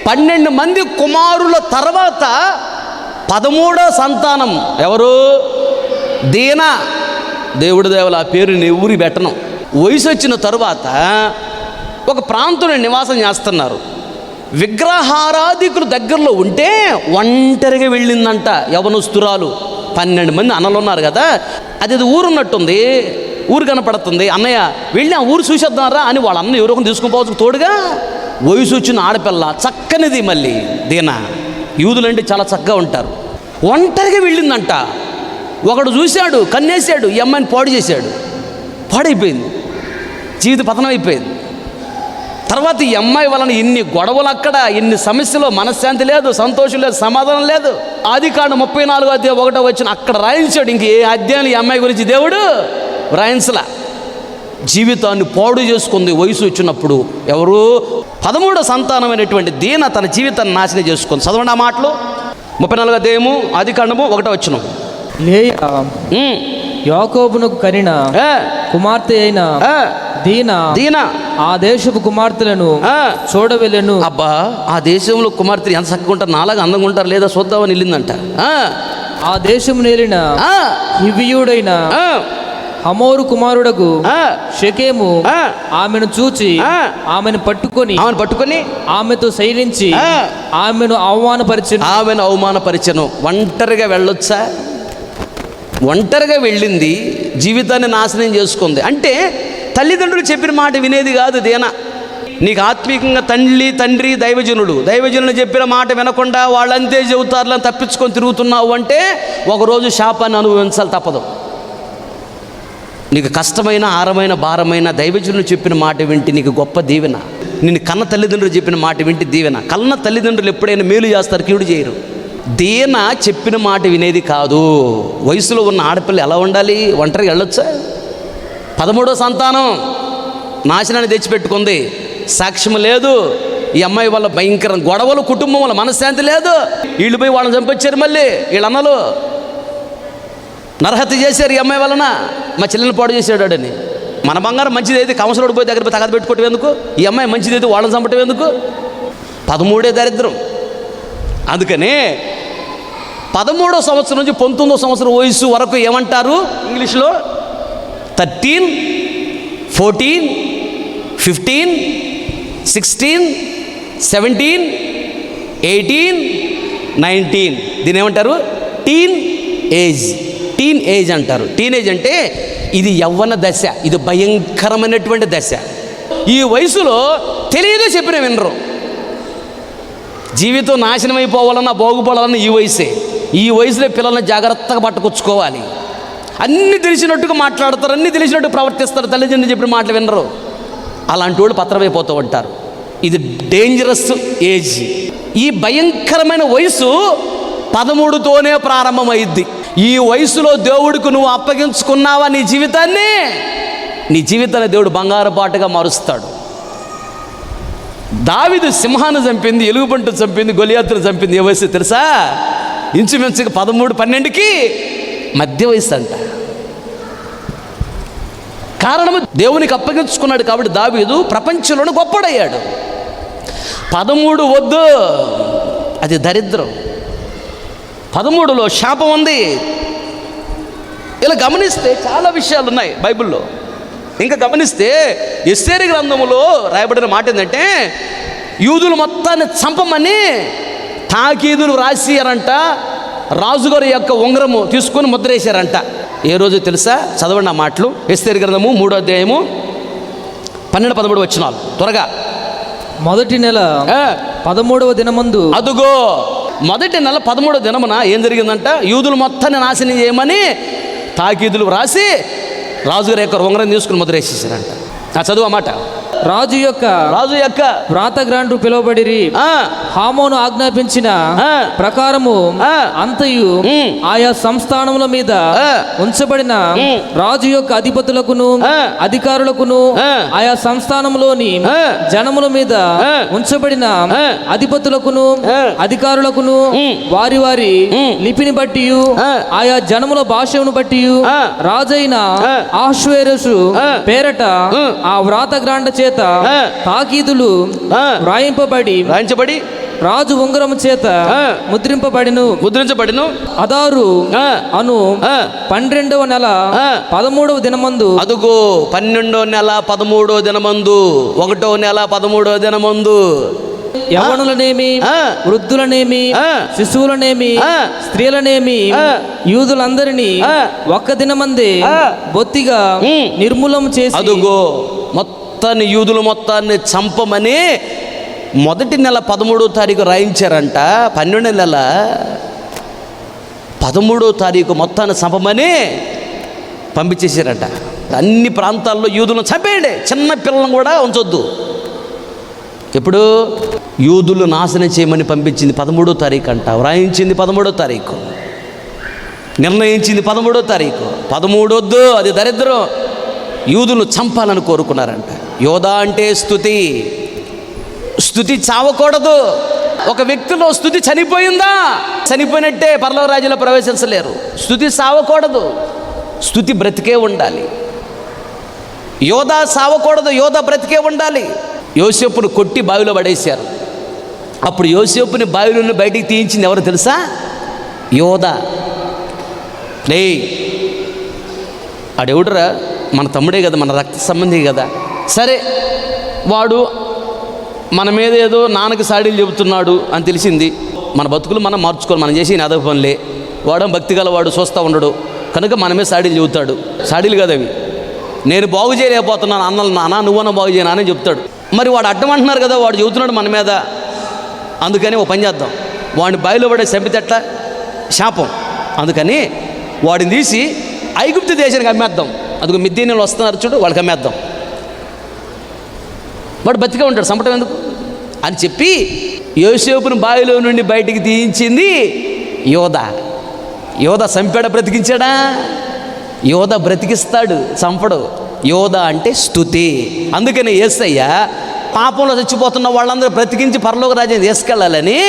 12 మంది కుమారుల తర్వాత 13వ సంతానం ఎవరు? దీనా. దేవుడి దేవుల ఆ పేరు నేను ఊరి పెట్టను. వయసు వచ్చిన తరువాత ఒక ప్రాంతంలో నివాసం చేస్తున్నారు. విగ్రహారాధికులు దగ్గరలో ఉంటే ఒంటరిగా వెళ్ళిందంట యవనస్తురాలు. 12 మంది అన్నలు ఉన్నారు కదా, అది ఊరున్నట్టుంది, ఊరు కనపడుతుంది. అన్నయ్య వెళ్ళి ఆ ఊరు చూసేద్దారా అని వాళ్ళ అన్న ఎవరో ఒకరు తీసుకుని పోవచ్చు తోడుగా. వయసు వచ్చిన ఆడపిల్ల, చక్కనిది. మళ్ళీ దీనా యూదులంటే చాలా చక్కగా ఉంటారు. ఒంటరిగా వెళ్ళిందంట. ఒకడు చూశాడు, కన్నేశాడు, ఈ అమ్మాయిని పాడు చేశాడు. పాడైపోయింది, జీవిత పతనం అయిపోయింది. తర్వాత ఈ అమ్మాయి వలన ఇన్ని గొడవలు, అక్కడ ఇన్ని సమస్యలు, మనశ్శాంతి లేదు, సంతోషం లేదు, సమాధానం లేదు. ఆదికాండం 34:1 అక్కడ రాయించాడు. ఇంక ఏ అధ్యాయం ఈ అమ్మాయి గురించి దేవుడు రాయించలా. జీవితాన్ని పాడు చేసుకుంది వయసు వచ్చినప్పుడు. ఎవరు? 13వ సంతానమైనటువంటి దీన తన జీవితాన్ని నాశనం చేసుకుంది. చదవండి ఆ మాటలు. 34వ అధ్యాయము ఆదికాండము 1వ లేయా యాకోబునకు కనిన కుమార్తె అయిన దీనా ఆ దేశపు కుమార్తెలను చూడవెళ్ళెను. అబ్బా, ఆ దేశంలో కుమార్తెలు ఎంత చక్కగా ఉంటారు, నాలాగా అందంగా ఉంటారు లేదా చూద్దామని వెళ్ళిందంట. ఆ దేశం నేలిన హివ్వీయుడైన హమోరు కుమారుడకు షెకెము ఆమెను చూచి ఆమెను పట్టుకొని ఆమెతో శయనించి ఆమెను అవమానపరిచెను. ఒంటరిగా వెళ్ళొచ్చా? ఒంటరిగా వెళ్ళింది, జీవితాన్ని నాశనం చేసుకుంది. అంటే తల్లిదండ్రులు చెప్పిన మాట వినేది కాదు దీన. నీకు ఆత్మీయంగా తండ్రి దైవజనులు చెప్పిన మాట వినకుండా వాళ్ళంతే చెబుతారులని తప్పించుకొని తిరుగుతున్నావు అంటే ఒకరోజు శాపాన్ని అనుభవించాలి, తప్పదు. నీకు కష్టమైన, ఆరమైన, భారమైన దైవజనులు చెప్పిన మాట వింటే నీకు గొప్ప దీవెన. నిన్ను కన్న తల్లిదండ్రులు చెప్పిన మాట వింటే దీవెన. కన్న తల్లిదండ్రులు ఎప్పుడైనా మేలు చేస్తారు, కీడు చేయరు. దీన చెప్పిన మాట వినేది కాదు. వయసులో ఉన్న ఆడపిల్ల ఎలా ఉండాలి? ఒంటరిగా వెళ్ళొచ్చా? 13వ సంతానం నాశనాన్ని తెచ్చిపెట్టుకుంది. సాక్ష్యం లేదు. ఈ అమ్మాయి వల్ల భయంకర గొడవలు, కుటుంబం వల్ల మనశ్శాంతి లేదు. వీళ్ళు పోయి వాళ్ళని చంపొచ్చారు. మళ్ళీ వీళ్ళ అన్నలు నరహత్య చేశారు ఈ అమ్మాయి వలన. మా చెల్లెని పాడు చేశాడు అని. మన బంగారం మంచిది అయితే కౌన్సిలర్ పోయి దగ్గర తగదు పెట్టుకోవటం ఎందుకు? ఈ అమ్మాయి మంచిది అయితే వాళ్ళని చంపటం ఎందుకు? 13 దరిద్రం. అందుకనే 13వ సంవత్సరం నుంచి 19వ సంవత్సరం వయసు వరకు ఏమంటారు ఇంగ్లీష్లో? 13, 14, 15, 16, 17, 18, 19. దీని ఏమంటారు? టీన్ ఏజ్ అంటారు. టీనేజ్ అంటే ఇది యవ్వన దశ. ఇది భయంకరమైనటువంటి దశ. ఈ వయసులో తెలియదో చెప్పిన వినరు. జీవితం నాశనం అయిపోవాలన్నా, బాగుపడాలన్నా ఈ వయసులో పిల్లల్ని జాగ్రత్తగా పట్టుకొచ్చుకోవాలి. అన్నీ తెలిసినట్టుగా మాట్లాడతారు, అన్నీ తెలిసినట్టు ప్రవర్తిస్తారు. తల్లిదండ్రులు చెప్పిన మాటలు వినరు. అలాంటి వాళ్ళు పత్రమైపోతూ ఉంటారు. ఇది డేంజరస్ ఏజ్. ఈ భయంకరమైన వయసు 13తోనే ప్రారంభమైద్ది. ఈ వయసులో దేవుడికి నువ్వు అప్పగించుకున్నావా నీ జీవితాన్ని దేవుడు బంగారు పాటగా మారుస్తాడు. దావీదు సింహాన్ని చంపింది, ఎలుగుబంటు చంపింది, గొలియాతును చంపింది ఏ వయసు తెలుసా? ఇంచుమించుగా 13-12కి మధ్య వయసు అంట. కారణము దేవునికి అప్పగించుకున్నాడు కాబట్టి దావీదు ప్రపంచంలోనే గొప్పడయ్యాడు. 13 వద్దు, అది దరిద్రం. 13లో శాపం ఉంది. ఇలా గమనిస్తే చాలా విషయాలు ఉన్నాయి బైబిల్లో. ఇంకా గమనిస్తే ఎస్తేరు గ్రంథములో రాయబడిన మాట ఏంటంటే యూదులు మొత్తాన్ని చంపమని తాకీదులు రాసియారంట. రాజుగారి యొక్క ఉంగరము తీసుకొని ముద్రేశారంట. ఏ రోజు తెలుసా? చదవండి ఆ మాటలు. ఎస్తేరు గ్రంథము 3వ అధ్యాయము 12-13 వచనాలు త్వరగా. మొదటి నెల 13వ దినమందు, అదుగో మొదటి నెల 13వ దినమున ఏం జరిగిందంట? యూదులు మొత్తాన్ని నాశనం చేయమని తాకీదులు రాసి రాజుగారి యొక్క ఉంగరం తీసుకుని ముద్రేసేసారంట. చదువు ఆ మాట. రాజు యొక్క వ్రాతగ్రాండ్రు పిలువబడిరి. హామోను ఆజ్ఞాపించిన ప్రకారము అంతయు ఆయా సంస్థానముల మీద ఉంచబడిన రాజు యొక్క అధిపతులకును అధికారులకును ఆయా సంస్థానములోని జనముల మీద ఉంచబడిన అధిపతులకును అధికారులకును వారి వారి లిపిని బట్టి ఆయా జనముల భాషను బట్టి రాజైన ఆహ్వేరోషు పేరట ఆ వ్రాతగ్రాండ చేత తాకీదులు వ్రాయించబడి రాజు ఉంగరము చేత ముద్రించబడిను. అదారు అను 12వ నెల 13వ దినమందు, అదుగో 12వ నెల 13వ దినమందు, 1వ నెల 13వ దినమందు యవ్వనులనేమి వృద్ధులనేమి శిశువులనేమి స్త్రీలనేమి యూదులందరినీ ఒక్క దినమందే బొత్తిగా నిర్మూలం చేసి, అదుగో మొత్తాన్ని యూదుల మొత్తాన్ని చంపమని మొదటి నెల 13వ తారీఖు రాయించారంట. 12వ నెల 13వ తారీఖు మొత్తాన్ని చంపమని పంపించేశారంట. అన్ని ప్రాంతాల్లో యూదులను చంపేయండి, చిన్న పిల్లలను కూడా ఉంచొద్దు. ఎప్పుడు యూదులు నాశనం చేయమని పంపించింది 13వ తారీఖు అంట. వ్రాయించింది 13వ తారీఖు, నిర్ణయించింది 13వ తారీఖు. 13 వద్దు, అది దరిద్రం. యూదులు చంపాలని కోరుకున్నారంట. యోధా అంటే స్తుతి. స్తుతి చావకూడదు. ఒక వ్యక్తిలో స్తుతి చనిపోయిందా, చనిపోయినట్టే, పరలోక రాజ్యంలో ప్రవేశించలేరు. స్తుతి చావకూడదు, స్తుతి బ్రతికే ఉండాలి. యోధా చావకూడదు, యోధా బ్రతికే ఉండాలి. యోసేపును కొట్టి బావిలో పడేశారు. అప్పుడు యోసేపుని బావిలో నుండి బయటికి తీయించింది ఎవరు తెలుసా? యోధా. ఆడెవడురా? మన తమ్ముడే కదా, మన రక్త సంబంధి కదా. సరే, వాడు మన మీద ఏదో నాన్నకి సాడీలు చెబుతున్నాడు అని తెలిసింది. మన బతుకులు మనం మార్చుకోవాలి. మనం చేసి అదవ పనులే. వాడు భక్తి గల వాడు, చూస్తూ ఉండడు కనుక మన మీద సాడీలు చెబుతాడు. సాడీలు కదా అవి. నేను బాగు చేయలేకపోతున్నాను అన్నలు, నాన్న నువ్వన్నా బాగు చేయనా అని చెప్తాడు. మరి వాడు అడ్డం అంటున్నారు కదా, వాడు చెబుతున్నాడు మన మీద. అందుకని ఓ పని చేద్దాం, వాడిని బావిలో పడే చంపితెట్ల శాపం. అందుకని వాడిని తీసి ఐగుప్తు దేశానికి అమ్మేద్దాం. అందుకు మిద్దీనీళ్ళు వస్తున్నారు చూడు, వాళ్ళకి అమ్మేద్దాం. వాడు బతికే ఉంటాడు, చంపటం ఎందుకు అని చెప్పి యోసేపును బావిలో నుండి బయటికి తీయించింది యోధా. యోధా చంపాడా బ్రతికించాడా? యోధా బ్రతికిస్తాడు, చంపడు. యోధా అంటే స్తుతి. అందుకని యేసయ్య పాపంలో చచ్చిపోతున్న వాళ్ళందరూ బ్రతికించి పరలోక రాజ్యం తీసుకెళ్ళాలని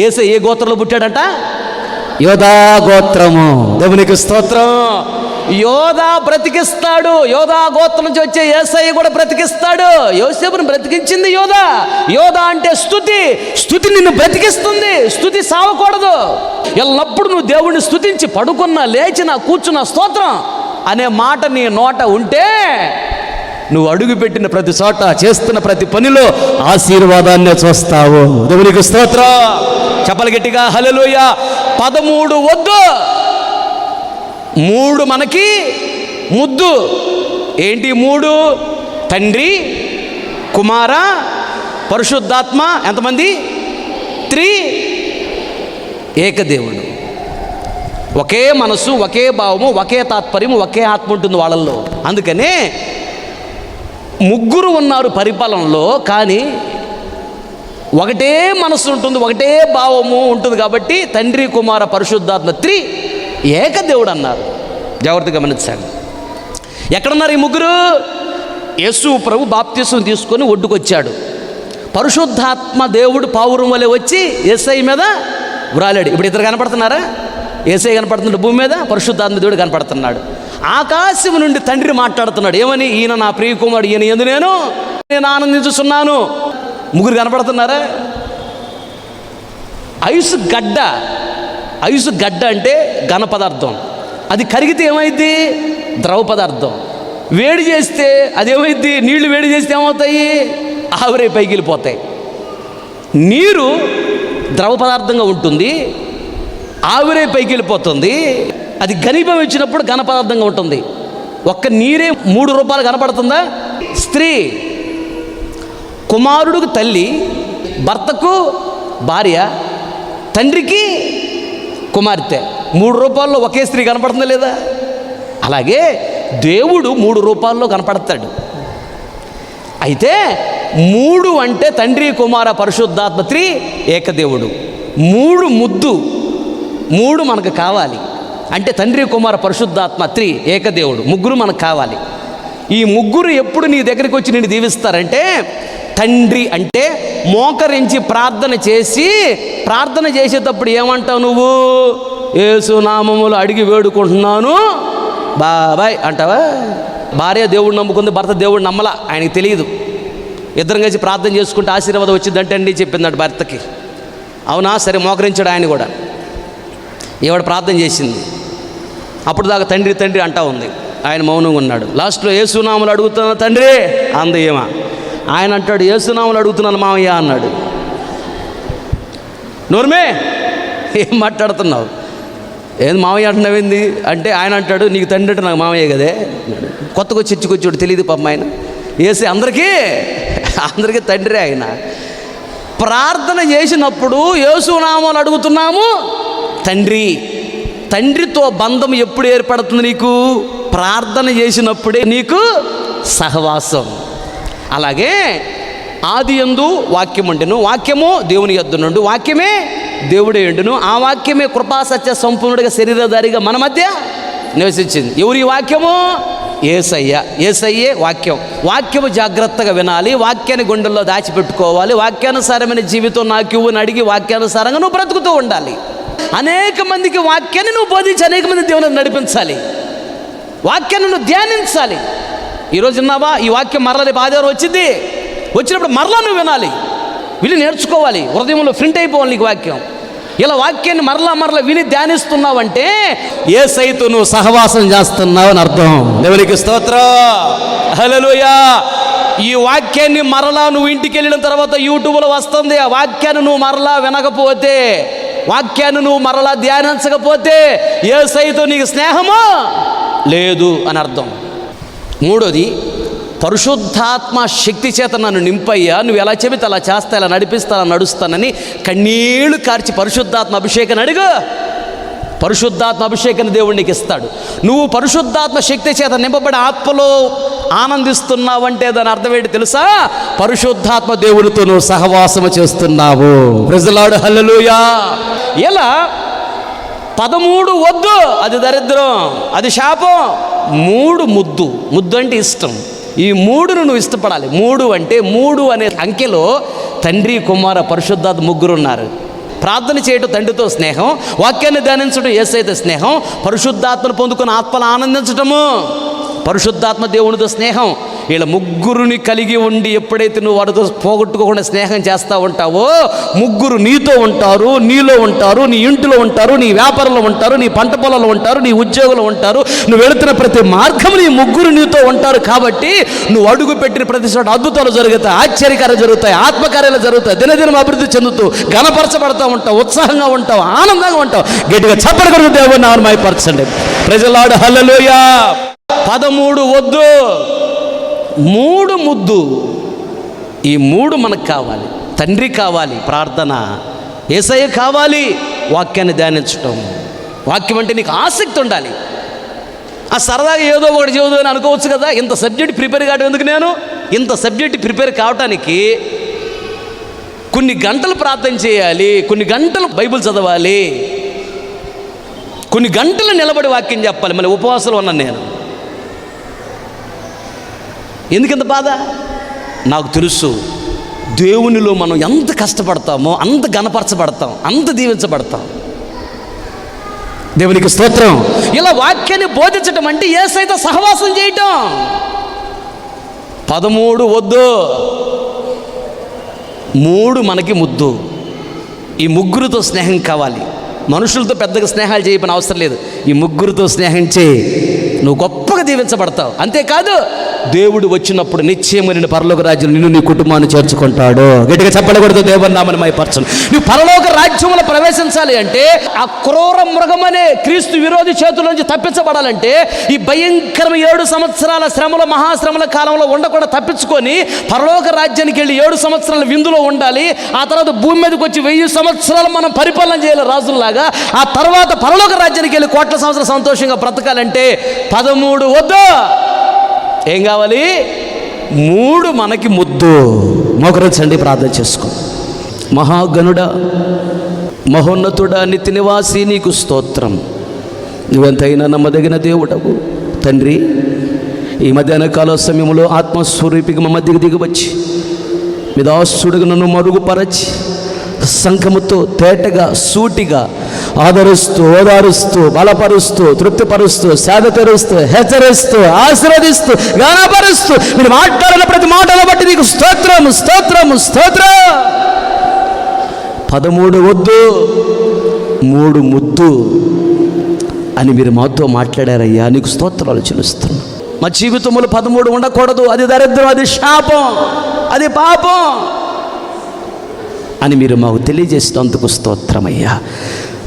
యేసయ్య ఏ గోత్రంలో పుట్టాడట? యోధా గోత్రము. దేవునికి స్తోత్రం. యోధా బ్రతికిస్తాడు. యోధా గోత్రం నుంచి వచ్చే యేసయ్య కూడా బ్రతికిస్తాడు. యోసేపుని బ్రతికించింది యోధా. యోధా అంటే స్తుతి. స్తుతి నిన్ను బ్రతికిస్తుంది. స్తుతి సావకూడదు. ఎల్లప్పుడు నువ్వు దేవుణ్ణి స్తుతించి పడుకున్నా, లేచినా, కూర్చున్నా స్తోత్రం అనే మాట నీ నోట ఉంటే నువ్వు అడుగుపెట్టిన ప్రతి చోట, చేస్తున్న ప్రతి పనిలో ఆశీర్వాదాన్ని చూస్తావు. దేవునికి స్తోత్రం. చెప్పలు గట్టిగా హల్లెలూయా. 13 వద్దు, 3 మనకి ముద్దు. ఏంటి 3? తండ్రి, కుమార, పరిశుద్ధాత్మ. ఎంతమంది? 3. ఏకదేవుడు. ఒకే మనసు, ఒకే భావము, ఒకే తాత్పర్యము, ఒకే ఆత్మ ఉంటుంది వాళ్ళల్లో. అందుకనే 3 ఉన్నారు పరిపాలనలో, కానీ ఒకటే మనసు ఉంటుంది, ఒకటే భావము ఉంటుంది. కాబట్టి తండ్రి, కుమార, పరిశుద్ధాత్మ 3 ఏకదేవుడు అన్నారు. జాగ్రత్తగా గమనించండి. ఎక్కడున్నారు ఈ 3? యేసు ప్రభు బాప్తిసం తీసుకొని ఒడ్డుకొచ్చాడు. పరిశుద్ధాత్మ దేవుడు పావురం వలె వచ్చి యేసయ్య మీద వ్రాలాడు. ఇప్పుడు ఇద్దరు కనపడుతున్నారా? యేసయ్య కనపడుతున్నాడు భూమి మీద, పరిశుద్ధాత్మ దేవుడు కనపడుతున్నాడు. ఆకాశం నుండి తండ్రి మాట్లాడుతున్నాడు. ఏమని? ఈయన నా ప్రియకుమారుడు, ఈయన యందు నేను ఆనందించుచున్నాను. 3 కనపడుతున్నారా? ఐసు గడ్డ అంటే ఘన పదార్థం. అది కరిగితే ఏమైంది? ద్రవ పదార్థం. వేడి చేస్తే అదేమైంది? నీళ్లు వేడి చేస్తే ఏమవుతాయి? ఆవిరై పైకి వెళ్ళిపోతాయి. నీరు ద్రవ పదార్థంగా ఉంటుంది, ఆవిరై పైకి వెళ్ళిపోతుంది. అది ఘనీభవం ఇచ్చినప్పుడు ఘన పదార్థంగా ఉంటుంది. ఒక్క నీరే 3 రూపాయలు కనపడుతుందా? స్త్రీ, కుమారుడికి తల్లి, భర్తకు భార్య, తండ్రికి కుమార్తె. 3 రూపాయల్లో ఒకే స్త్రీ కనపడుతుందా లేదా? అలాగే దేవుడు 3 రూపాయల్లో కనపడతాడు. అయితే 3 అంటే తండ్రి, కుమార, పరిశుద్ధాత్మ, త్రి ఏకదేవుడు. 3 ముద్దు, 3 మనకు కావాలి. అంటే తండ్రి, కుమార, పరిశుద్ధాత్మ, త్రి ఏకదేవుడు, 3 మనకు కావాలి. ఈ 3 ఎప్పుడు నీ దగ్గరికి వచ్చి నిన్ను దీవిస్తారంటే, తండ్రి అంటే మోకరించి ప్రార్థన చేసేటప్పుడు ఏమంటావు నువ్వు? యేసు నామములో అడిగి వేడుకుంటున్నాను బాబాయ్ అంటావా? భార్య దేవుడు నమ్ముకుంది, భర్త దేవుడు నమ్మలా, ఆయనకి తెలియదు. ఇద్దరం కలిసి ప్రార్థన చేసుకుంటే ఆశీర్వాదం వచ్చిందంటే అండి చెప్పిందంట భర్తకి. అవునా, సరే మోకరించాడు ఆయన కూడా. ఈవిడ ప్రార్థన చేసింది, అప్పుడు దాకా తండ్రి తండ్రి అంటా ఉంది, ఆయన మౌనంగా ఉన్నాడు. లాస్ట్లో యేసునామలు అడుగుతున్నా తండ్రి అంది ఏమా. ఆయన అంటాడు యేసునామలు అడుగుతున్నాను మామయ్య అన్నాడు. నోర్మే ఏం మాట్లాడుతున్నావు? ఏంది మామయ్య అంటున్నావేంది అంటే, ఆయన అంటాడు నీకు తండ్రి అంటే నాకు మామయ్య కదే. కొత్తగా చర్చికి వచ్చాడు, తెలియదు పాపం ఆయన. ఏసే అందరికీ తండ్రి. ఆయన ప్రార్థన చేసినప్పుడు యేసునామాలు అడుగుతున్నాము తండ్రితో బంధం ఎప్పుడు ఏర్పడుతుంది నీకు? ప్రార్థన చేసినప్పుడే నీకు సహవాసం. అలాగే ఆది యందు వాక్యం ఉండెను, వాక్యము దేవుని యొద్ద నుండి, వాక్యమే దేవుడే ఉండును, ఆ వాక్యమే కృపాసత్య సంపూర్ణుడిగా శరీరధారిగా మన మధ్య నివసించింది. ఎవరి వాక్యము? యేసయ్యే వాక్యము జాగ్రత్తగా వినాలి, వాక్యాన్ని గుండెల్లో దాచిపెట్టుకోవాలి, వాక్యానుసారమైన జీవితం నాకు ఇవ్వని అడిగి వాక్యానుసారంగా నువ్వు బ్రతుకుతూ ఉండాలి. అనేక మందికి వాక్యాన్ని నువ్వు బోధించి అనేక మంది దేవుని నడిపించాలి, వాక్యాన్ని నువ్వు ధ్యానించాలి. ఈరోజు విన్నావా? ఈ వాక్యం మరలా రేపు ఆదివారం వచ్చినప్పుడు మరలా నువ్వు వినాలి, విని నేర్చుకోవాలి, హృదయంలో ప్రింట్ అయిపోవాలి నీకు వాక్యం. ఇలా వాక్యాన్ని మరలా విని ధ్యానిస్తున్నావంటే యేసయ్యతో నువ్వు సహవాసం చేస్తున్నావు అని అర్థం. దేవునికి స్తోత్రం, హల్లెలూయా. ఈ వాక్యాన్ని మరలా నువ్వు ఇంటికి వెళ్ళిన తర్వాత యూట్యూబ్లో వస్తుంది. ఆ వాక్యాన్ని నువ్వు మరలా వినకపోతే, వాక్యాన్ని నువ్వు మరలా ధ్యానించకపోతే యేసయ్యతో నీకు స్నేహము లేదు అని అర్థం. మూడోది, పరిశుద్ధాత్మ శక్తి చేత నన్ను నింపయ్యా, నువ్వు ఎలా చెబితే అలా చేస్తా, ఇలా నడిపిస్తా, అలా నడుస్తానని కన్నీళ్లు కార్చి పరిశుద్ధాత్మ అభిషేకాన్ని అడుగు. పరిశుద్ధాత్మ అభిషేకాన్ని దేవుడు నీకు ఇస్తాడు. నువ్వు పరిశుద్ధాత్మ శక్తి చేత నింపబడి ఆత్మలో ఆనందిస్తున్నావంటే దాని అర్థం ఏంటి తెలుసా? పరిశుద్ధాత్మ దేవునితో నువ్వు సహవాసము చేస్తున్నావు. ప్రైజ్ ది లార్డ్, హల్లెలూయా. ఇలా 13 వద్దు, అది దరిద్రం, అది శాపం. 3 ముద్దు అంటే ఇష్టం. ఈ 3ను నువ్వు ఇష్టపడాలి. 3 అంటే 3 అనే అంకెలో తండ్రి, కుమార, పరిశుద్ధాత్మ 3 ఉన్నారు. ప్రార్థన చేయటం తండ్రితో స్నేహం, వాక్యాన్ని ధ్యానించడం యేసయ్యతో స్నేహం, పరిశుద్ధాత్మను పొందుకుని ఆత్మను ఆనందించటము పరిశుద్ధాత్మ దేవునితో స్నేహం. వీళ్ళ 3ని కలిగి ఉండి ఎప్పుడైతే నువ్వు వాడితో పోగొట్టుకోకుండా స్నేహం చేస్తూ ఉంటావో 3 నీతో ఉంటారు, నీలో ఉంటారు, నీ ఇంటిలో ఉంటారు, నీ వ్యాపారంలో ఉంటారు, నీ పంట పొలంలో ఉంటారు, నీ ఉద్యోగంలో ఉంటారు, నువ్వు వెళుతున్న ప్రతి మార్గం నీ 3 నీతో ఉంటారు. కాబట్టి నువ్వు అడుగు పెట్టిన ప్రతి చోట అద్భుతాలు జరుగుతాయి, ఆశ్చర్యకార్యాలు జరుగుతాయి, ఆత్మకార్యాలు జరుగుతాయి, దినదినం అభివృద్ధి చెందుతూ గణపరచబడతా ఉంటావు, ఉత్సాహంగా ఉంటావు, ఆనందంగా ఉంటావు. గట్టిగా చప్పటి కొడుతూ దేవుని నామమున మహిమపరచండి. ప్రైజ్ ది లార్డ్, హల్లెలూయా. 13 వద్దు, 3 ముద్దు. ఈ 3 మనకు కావాలి. తండ్రి కావాలి, ప్రార్థన, యేసయ్య కావాలి, వాక్యాన్ని ధ్యానించటం. వాక్యం అంటే నీకు ఆసక్తి ఉండాలి. ఆ సరదాగా ఏదో ఒకటి చదువు అని అనుకోవచ్చు కదా. ఇంత సబ్జెక్ట్ ప్రిపేర్ కావడం ఎందుకు? నేను ఇంత సబ్జెక్ట్ ప్రిపేర్ కావటానికి కొన్ని గంటలు ప్రార్థన చేయాలి, కొన్ని గంటలు బైబిల్ చదవాలి, కొన్ని గంటలు నిలబడి వాక్యం చెప్పాలి. మళ్ళీ ఉపవాసాలు ఉన్నాను నేను. ఎందుకంత బాధ? నాకు తెలుసు దేవునిలో మనం ఎంత కష్టపడతామో అంత గణపరచబడతాం, అంత దీవించబడతాం. దేవునికి స్తోత్రం. ఇలా వాక్యాన్ని బోధించటం అంటే యేసయ్యతో సహవాసం చేయటం. 13 వద్దు, 3 మనకి ముద్దు. ఈ ముగ్గురితో స్నేహం కావాలి. మనుషులతో పెద్దగా స్నేహాలు చేయని అవసరం లేదు. ఈ ముగ్గురితో స్నేహం చేయి, నువ్వు గొప్పగా దీవించబడతావు. అంతేకాదు దేవుడు వచ్చినప్పుడు నిశ్చయమైన పరలోక రాజ్యం నిన్ను నీ కుటుంబాన్ని చేర్చుకుంటాడు. గట్టిగా చెప్పకూడదు, దేవుని నామని మైపరచను. నువ్వు పరలోక రాజ్యంలో ప్రవేశించాలి అంటే, ఆ క్రూర మృగమనే క్రీస్తు విరోధి చేతుల నుంచి తప్పించబడాలంటే, ఈ భయంకరమైన 7 సంవత్సరాల శ్రమల మహాశ్రమల కాలంలో ఉండకుండా తప్పించుకొని పరలోక రాజ్యానికి వెళ్ళి 7 సంవత్సరాల విందులో ఉండాలి. ఆ తర్వాత భూమి మీదకి వచ్చి 1000 సంవత్సరాలు మనం పరిపాలన చేయాలి రాజుల్లాగా. ఆ తర్వాత పరలోక రాజ్యానికి వెళ్ళి కోట్ల సంవత్సరాలు సంతోషంగా బ్రతకాలంటే 13 వద్దు. ఏం కావాలి? 3 మనకి ముద్దు. మోకరించండి, ప్రార్థన చేసుకో. మహాగణుడా, మహోన్నతుడా, నిత్య నివాసి, నీకు స్తోత్రం. నువ్వెంతైనా నమ్మదగిన దేవుడవు తండ్రి. ఈ మధ్యాహ్న కాల సమయంలో ఆత్మస్వరూపికి మా మధ్యకి దిగివచ్చి మీ దాసుడుగా నన్ను మరుగుపరచి సంఘముతో తేటగా సూటిగా ఆదరిస్తూ, ఓదారుస్తూ, బలపరుస్తూ, తృప్తిపరుస్తూ, సేద తెరుస్తూ, హెచ్చరిస్తూ, ఆశీర్వదిస్తూ, గానపరుస్తూ మీరు మాట్లాడిన ప్రతి మాటల బట్టి నీకు స్తోత్రము, స్తోత్రము, స్తోత్రం. 13 వద్దు, 3 ముద్దు అని మీరు మాతో మాట్లాడారయ్యా, నీకు స్తోత్రాలు చెల్లిస్తున్నాను. మా జీవితంలో 13 ఉండకూడదు. అది దరిద్రం, అది శాపం, అది పాపం అని మీరు మాకు తెలియజేసినందుకు స్తోత్రమయ్యా.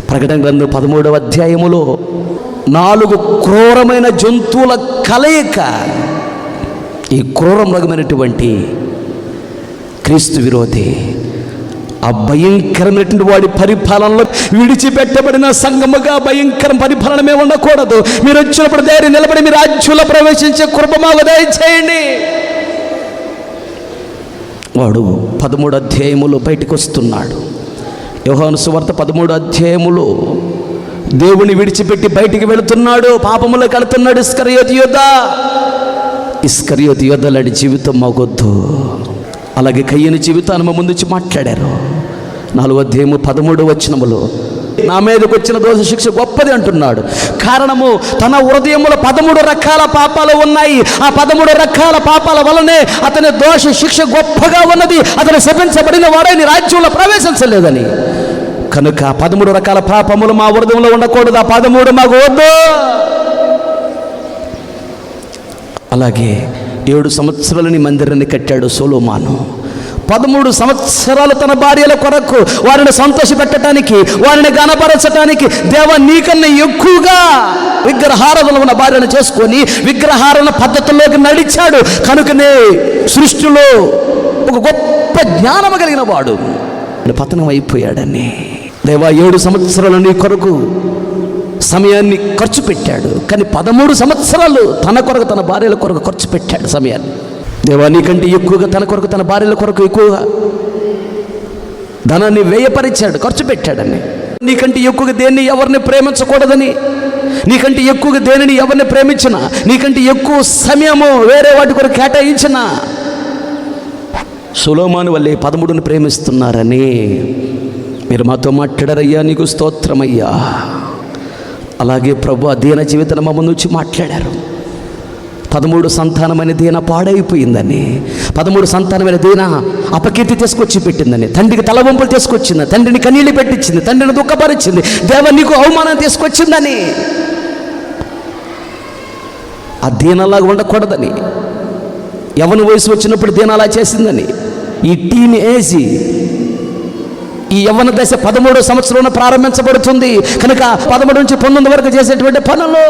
ప్రకటన గ్రంథం 13వ అధ్యాయములో 4 క్రూరమైన జంతువుల కలయిక. ఈ క్రూర మృగమైనటువంటి క్రీస్తు విరోధి ఆ భయంకరమైనటువంటి వాడి పరిపాలనలో విడిచిపెట్టబడిన సంఘముగా భయంకర పరిపాలనమే ఉండకూడదు. మీరు వచ్చినప్పుడు ధైర్యం నిలబడి మీ రాజ్యంలో ప్రవేశించే కృప మాకు దయచేయండి. వాడు 13వ అధ్యాయములో బయటకు వస్తున్నాడు. యోహాను సువార్త 13వ అధ్యాయములో దేవుని విడిచిపెట్టి బయటికి వెళుతున్నాడు, పాపములోకి వెళుతున్నాడు. ఇస్కరియోతు యోధ లాంటి జీవితం మాకొద్దు. అలాగే కయ్యని జీవితాన్ని మా ముందుంచి మాట్లాడారు. 4వ అధ్యాయము 13వ వచనములో నా మీదకి వచ్చిన దోష శిక్ష గొప్పది అంటున్నాడు. కారణము తన హృదయములో 13 రకాల పాపాలు ఉన్నాయి. ఆ 13 రకాల పాపాల వలనే అతని దోష శిక్ష గొప్పగా ఉన్నది. అతను శపించబడిన వాడని రాజ్యంలో ప్రవేశించలేదని. కనుక 13 రకాల పాపములు మా హృదయంలో ఉండకూడదు. ఆ 13 మాకు వద్దు. అలాగే 7 సంవత్సరాలని మందిరాన్ని కట్టాడు సొలొమోను. 13 సంవత్సరాలు తన భార్యల కొరకు వారిని సంతోషపెట్టడానికి, వారిని గణపరచడానికి దేవా నీకన్నా ఎక్కువగా విగ్రహారాధన ఉన్న భార్యను చేసుకొని విగ్రహారాధన పద్ధతుల్లోకి నడిచాడు. కనుకనే సృష్టిలో ఒక గొప్ప జ్ఞానం కలిగిన వాడు పతనం అయిపోయాడని. దేవా 7 సంవత్సరాలు నీ కొరకు సమయాన్ని ఖర్చు పెట్టాడు. కానీ 13 సంవత్సరాలు తన కొరకు, తన భార్యల కొరకు ఖర్చు పెట్టాడు సమయాన్ని. దేవా నీకంటే ఎక్కువగా తన కొరకు, తన భార్యల కొరకు ఎక్కువగా ధనాన్ని వ్యయపరిచాడు, ఖర్చు పెట్టాడని. నీకంటే ఎక్కువగా దేన్ని ఎవరిని ప్రేమించకూడదని, నీకంటే ఎక్కువగా దేనిని ఎవరిని ప్రేమించినా, నీకంటే ఎక్కువ సమయము వేరే వాటి కొరకు కేటాయించిన సొలొమోను వల్లే 13ని ప్రేమిస్తున్నారని మీరు మాతో మాట్లాడారయ్యా, నీకు స్తోత్రమయ్యా. అలాగే ప్రభు దీన జీవితాన్ని మా ముందు వచ్చి మాట్లాడారు. 13 సంతానమైన దీన పాడైపోయిందని, 13 సంతానమైన దీన అపకీర్తి తీసుకొచ్చి పెట్టిందని, తండ్రికి తలవంపులు తీసుకొచ్చిందని, తండ్రిని కన్నీళ్ళు పెట్టించింది, తండ్రిని దుఃఖపరిచింది, దేవ నీకు అవమానం తీసుకొచ్చిందని, ఆ దీనలాగా ఉండకూడదని, యవ్వన వయసు వచ్చినప్పుడు దీన అలా చేసిందని, ఈ టీన్ ఏజ్, ఈ యవ్వన దశ 13వ సంవత్సరంలో ప్రారంభించబడుతుంది. కనుక 13 నుంచి 19 వరకు చేసేటువంటి పనులు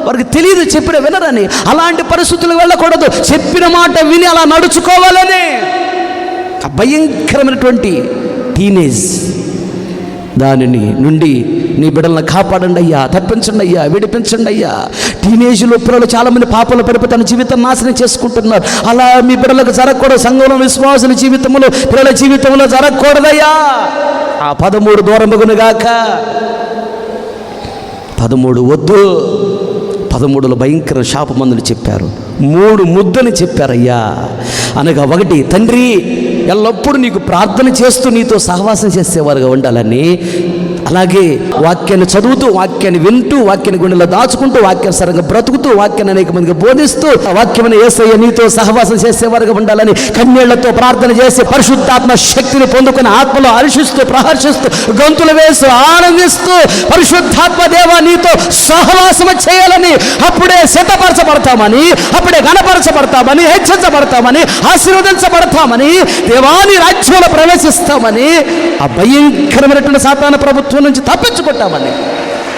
వారికి తెలియదు, చెప్పిన వినరని. అలాంటి పరిస్థితులు వెళ్ళకూడదు, చెప్పిన మాట విని అలా నడుచుకోవాలని. భయంకరమైనటువంటి టీనేజ్ దానిని నుండి నీ బిడ్డలను కాపాడండి అయ్యా, తప్పించండి అయ్యా, విడిపించండి అయ్యా. టీనేజ్లో పిల్లలు చాలామంది పాపలు పడిపోయి తన జీవితం నాశనం చేసుకుంటున్నారు. అలా మీ బిడ్డలకు జరగకూడదు. సంఘంలో విశ్వాసుల జీవితంలో, పిల్లల జీవితంలో జరగకూడదయ్యా. ఆ 13 దూరమగునుగాక. 13 వద్దు. 13లో భయంకర శాపమందులు చెప్పారు. 3 ముద్దని చెప్పారయ్యా. అనగా 1 తండ్రి ఎల్లప్పుడూ నీకు ప్రార్థన చేస్తూ నీతో సహవాసం చేసేవారుగా ఉండాలని అలాగే వాక్యాన్ని చదువుతూ, వాక్యాన్ని వింటూ, వాక్యాన్ని గుండెలో దాచుకుంటూ, వాక్యానుసారంగా బ్రతుకుతూ, వాక్యాన్ని అనేక మందికి బోధిస్తూ, వాక్యమైన యేసయ్య నీతో సహవాసం చేసేవారుగా ఉండాలని కన్నీళ్లతో ప్రార్థన చేసి పరిశుద్ధాత్మ శక్తిని పొందుకుని ఆత్మలో హర్షిస్తూ, ప్రహర్షిస్తూ, గొంతులు వేస్తూ, ఆనందిస్తూ, పరిశుద్ధాత్మ దేవా నీతో సహవాసం చేయాలని, అప్పుడే సిద్ధపరచబడతామని, అప్పుడే గణపరచబడతామని, హెచ్చరించబడతామని, ఆశీర్వదించబడతామని, దేవాని రాజ్యంలో ప్రవేశిస్తామని, ఆ భయంకరమైనటువంటి సాతాన ప్రభుత్వం నుంచి తప్పించుకుంటామని.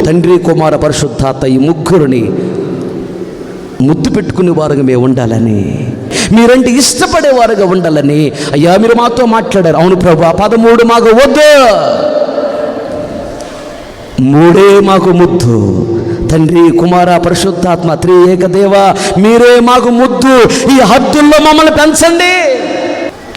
తండ్రి, కుమార, పరిశుద్ధాత్మ ఈ ముగ్గురిని ముద్దు పెట్టుకునే వారుగా మేము ఉండాలని, మీరంటే ఇష్టపడేవారుగా ఉండాలని అయ్యా మీరు మాతో మాట్లాడారు. అవును ప్రభు, 13 మాకు వద్దు, 3 మాకు ముద్దు. తండ్రి, కుమార, పరిశుద్ధాత్మ త్రియేక దేవ మీరే మాకు ముద్దు. ఈ హద్దుల్లో మమ్మల్ని పెంచండి.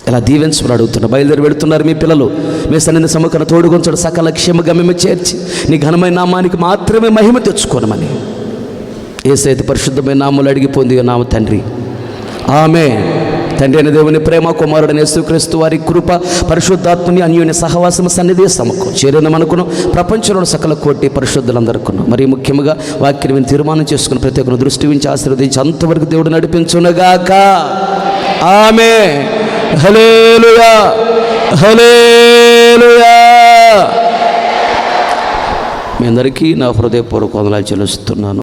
ఇలా దీవెన్సులు అడుగుతున్నా. బయలుదేరి వెళుతున్నారు మీ పిల్లలు. మీ సన్నిధి సముఖాన తోడుగొంచడు సకల క్షేమగా మేము చేర్చి నీ ఘనమైన నామానికి మాత్రమే మహిమ తెచ్చుకోనమని యేసయ్య పరిశుద్ధమైన నామములు అడిగి పొంది నామ తండ్రి, ఆమేన్. తండ్రి అయిన దేవుని ప్రేమ, కుమారుడైన యేసుక్రీస్తు వారి కృప, పరిశుద్ధాత్మని అన్యోన్య సహవాసం సన్నిధి సముఖం చేరిన మనకును ప్రపంచంలో సకల కోటి పరిశుద్ధులందరికను మరి ముఖ్యంగా వాక్యం విని తీర్మానం చేసుకుని ప్రతి ఒక్కరు దృష్టి ఉంచి ఆశీర్వదించి అంతవరకు దేవుడు నడిపించునుగాక. ఆమేన్. హల్లెలూయా, హల్లెలూయా. మీ అందరికీ నా హృదయపూర్వక వందనాలు చెల్లిస్తున్నాను.